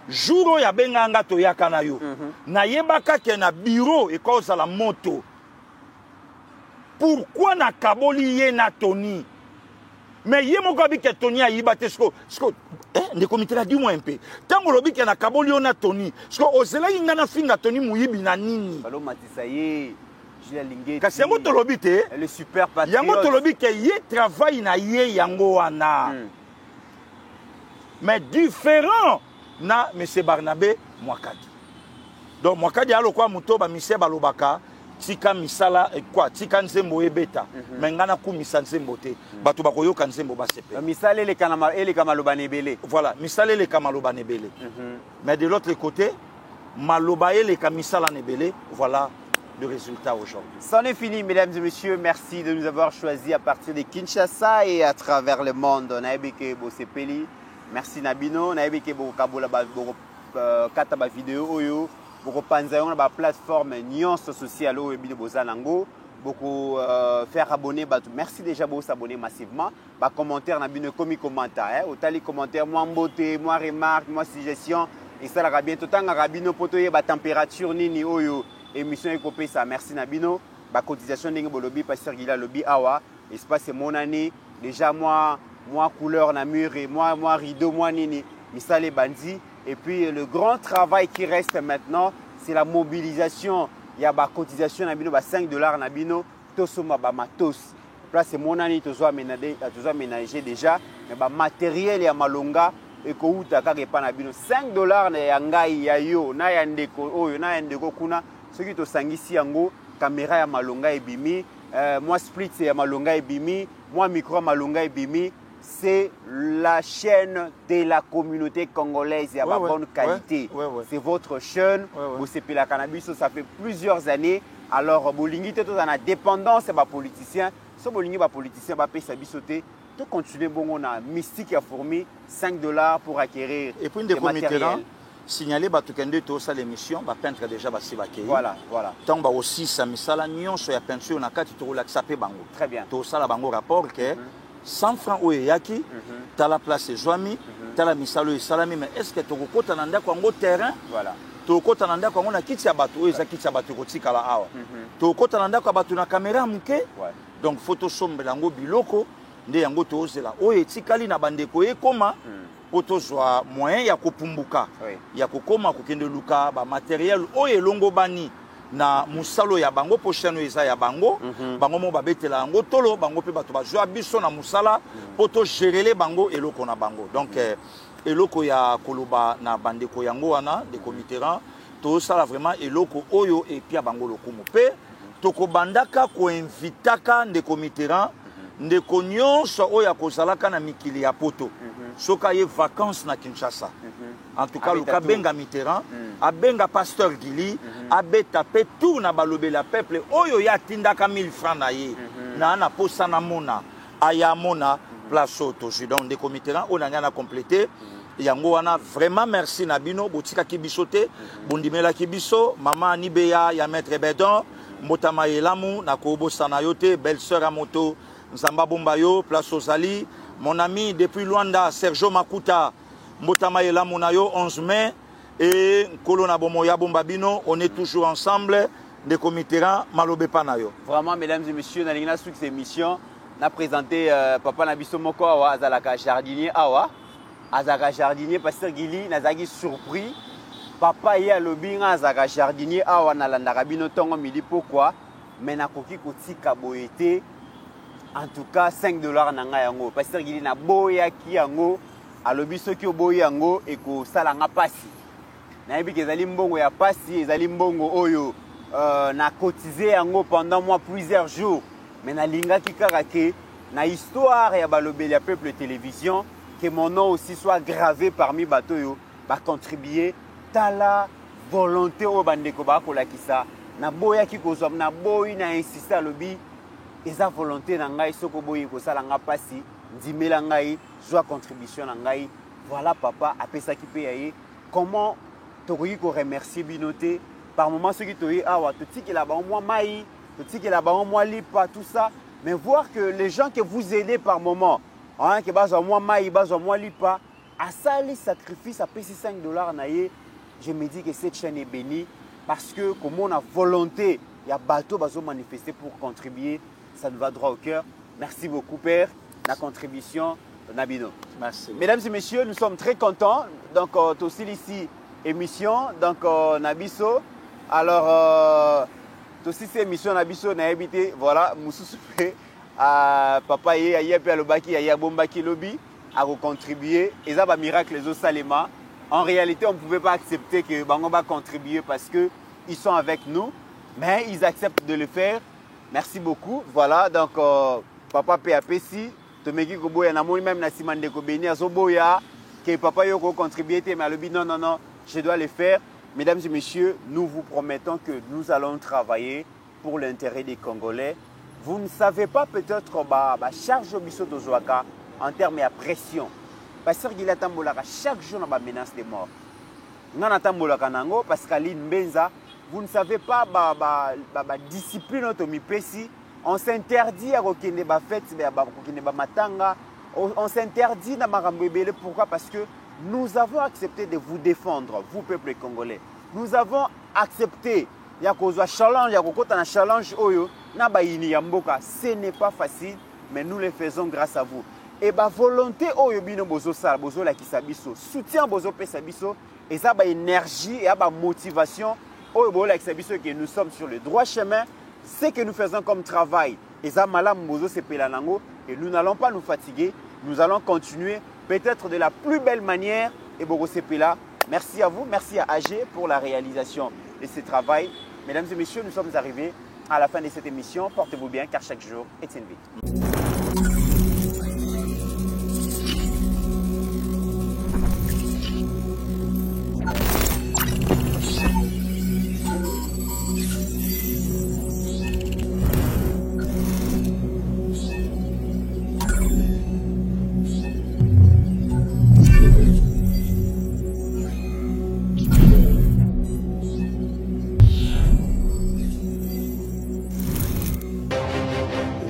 jour ya benganga to yaka na yo na yebaka ke na bureau e ko sala moto pourquoi na kaboli ye na Tony mais yé mon gabi que Tony a yibate sko ne comité dis-moi un peu tango lobi ke na kaboli ona Tony sko ozela inga na finga Tony muyibi na nini balo matisa ye Gilles Alingete kasi yango to lobi te le super patriote yango to lobi ke ye travail na ye yango wana mais différent na monsieur Barnabé Mwakadi donc Mwakadi alo kwa mutoba monsieur balobaka tika misala quoi tika nzembo ebeta mengana ku misanzembo te bato bakoyoka nzembo basepe misala ele kama loba nebele voilà misala ele kama loba nebele mais de l'autre côté maloba ele kama misala nebele voilà le résultat aujourd'hui. C'en est fini mesdames et messieurs, merci de nous avoir choisi à partir de Kinshasa et à travers le monde. Naebeke Bosepeli, merci Nabino, Naebeke Bokabola kata ba vidéo oyo beaucoup panza on ba plateforme nuance sociale au de Bozanango beaucoup faire abonner merci déjà pour s'abonner massivement ba commentaire na bino comme commentaire au tali commentaire moi beauté moi remarque moi suggestion et ça la bientôt tanga rabino potoye ba température nini oyo émission ekopé ça merci Nabino ba cotisation ndenge bolobi pasteur Gila lobi awa espace mon année déjà moi couleur na mur et moi rideau moi nini misale bandi. Et puis le grand travail qui reste maintenant, c'est la mobilisation. Il y a la cotisation nabino, $5 nabino, tosoma ba matos. Là c'est mon année, tozo aménager déjà, mais ba matériel ya malonga et ko uta ka ke pa nabino $5 na ya ngai ya yo na ya ndeko oyo na ya ndeko kuna soki to sangisi yango caméra ya malonga ebimi, moi split ya malonga ebimi, moi micro malonga ebimi. C'est la chaîne de la communauté congolaise à bonne qualité. C'est votre chaîne. Vous savez, la cannabis, ça fait plusieurs années. Alors, Bolingi, tout en a dépendance, c'est pas politicien. Si Bolingi, pas politicien, va payer sa bisoté. Tout continue, bon, on a mystique à fourmi $5 pour acquérir et puis des matériels. signaler batukende to ça l'émission ba peintre déjà ba sibake voilà tant ba aussi ça misala nyonso ya peinture na kati to relaxa pe bango très bien to ça la bango rapport que 100 francs oyo yaki ta la place joami ta la misalo e salami mais est-ce que to kokota na ndako ngo terrain voilà to kokota na ndako ngo na kiti ya bato oyo za kiti ya bato kotika la awa to kokota na ndako bato na caméra muke donc photo sombre yango biloko nde yango to ozela oyo etikali na bandeko ekoma potozwa moyen ya kopumbuka ya kokoma kokende luka ba matériel oyo elongo bani na musalo ya bango pochano eza ya bango bango mo babetela yango tolo bango pe bato bazwa biso na musala poto gérer bango eloko na bango donc eloko ya koloba na bandeko yango wana de comiteran to sala vraiment eloko oyo et puis bango lokumu pe toko bandaka ko invitaka de comiteran ndeko nyonso oyo akozalaka na mikili ya poto soka ye vacances na Kinshasa en tout cas luka benga Mitterrand abenga pasteur Gili abeta pe tout na balobe la peuple oyo ya tindaka 1000 francs na ye na posa na mona aya mona place auto donc ndeko Mitterrand on a complété yango wana vraiment merci na bino botika kibiso te bondimela kibiso mama Nibeya ya maître Bedon mbotama elamu na kobosa na yote belle sœur à moto Nzamba Bombayo, place Ozali. Mon ami depuis Luanda, Sergio Makuta, Mbotama elamu na yo 11 mai. Et Kolona Bomoya Bombabino, on est toujours ensemble. De Comiteran, Malobe Panayo. Vraiment, mesdames et messieurs, dans cette émission, on a présenté Papa Nabiso Moko Awa, Azalaka Jardinier Awa. Azalaka Jardinier, Pasteur Gili, Nazagi surpris. Papa y a lobby Azalaka Jardinier Awa, Nalandarabino Tongo Midi, pourquoi? Mais na koki kotika boyete. En tout cas, $5 nanga yango. Pasteur Gili na boya ki yango, alobi soki oboyi yango et ko salanga pasi. Na yebi kezali mbongo ya pasi, ezali mbongo oyo na cotisé yango pendant moi plusieurs jours. Mais na linga ki kaka ke na histoire ya balobeli ya Peuple Télévision que mon nom aussi soit gravé parmi bato yo ba contribuer tala volonté o bandeko ba kolakisa na boya ki kozwa na boyi na insister alobi eza volonté na ngai soko boyi ko sala nga pasi ndimela ngai joa contribution na ngai voilà papa apesa ki pe yaye comment tokoki ko remercier binoté par moment ceux qui toyi awa totiki la ba moi mai totiki la ba moi lipa tout ça mais voir que les gens que vous aidez par moment hein que bazo moi mai bazo moi lipa à ça les sacrifices à payer $5 na ye je me dis que cette chaîne est bénie parce que comme on a volonté il y a bateau bazo manifester pour contribuer. Ça nous va droit au cœur. Merci beaucoup, Père, de la contribution Nabino. Merci. Mesdames et messieurs, nous sommes très contents. Donc, aussi ici, émission. Donc, Nabiso. Alors, aussi cette émission Nabiso, n'a habité. Voilà, Moussou papa y a pe alobaki y a bombaki lobby à contribuer. Et ça va miracle les autres salema. En réalité, on ne pouvait pas accepter que Bango va contribuer parce que ils sont avec nous, mais ils acceptent de le faire. Merci beaucoup. Voilà, donc papa PAPC, Tomeki Koboya, Namoni même Nassiman de Kobeni, Azoboya, que papa Yoko contribué, mais le non, non, non, je dois le faire. Mesdames et messieurs, nous vous promettons que nous allons travailler pour l'intérêt des Congolais. Vous ne savez pas peut-être charge au biso de Zouaka en termes de pression. Parce que chaque jour, on a une menace de mort. Nous avons Pascaline Benza. Vous ne savez pas la discipline automipesi. On s'interdit à reconnaître les fêtes, matanga. On s'interdit à marambébele. Pourquoi? Parce que nous avons accepté de vous défendre, vous peuple congolais. Nous avons accepté. Il y a un challenge, il y a un challenge. Ce n'est pas facile, mais nous le faisons grâce à vous. Et la volonté soutien et ça énergie et motivation que nous sommes sur le droit chemin. Ce que nous faisons comme travail et nous n'allons pas nous fatiguer. Nous allons continuer peut-être de la plus belle manière. Et merci à vous, merci à AG pour la réalisation de ce travail. Mesdames et messieurs, nous sommes arrivés à la fin de cette émission. Portez-vous bien car chaque jour est une vie.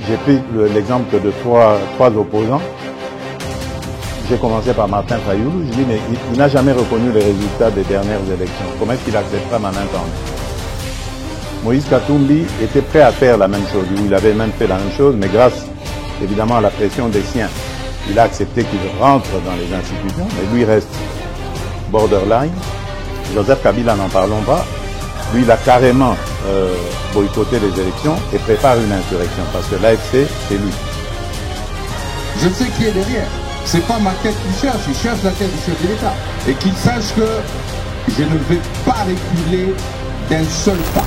J'ai pris l'exemple de trois opposants. J'ai commencé par Martin Fayoulou. Je dis, mais il n'a jamais reconnu les résultats des dernières élections. Comment est-ce qu'il acceptera ma main tendue? Moïse Katumbi était prêt à faire la même chose. Il avait même fait la même chose, mais grâce évidemment à la pression des siens, il a accepté qu'il rentre dans les institutions, mais lui reste borderline. Joseph Kabila, n'en parlons pas. Lui, il a carrément boycotté les élections et prépare une insurrection, parce que l'AFC, c'est lui. Je sais qui est derrière. C'est pas ma tête qu'il cherche, il cherche la tête du chef de l'État. Et qu'il sache que je ne vais pas reculer d'un seul pas.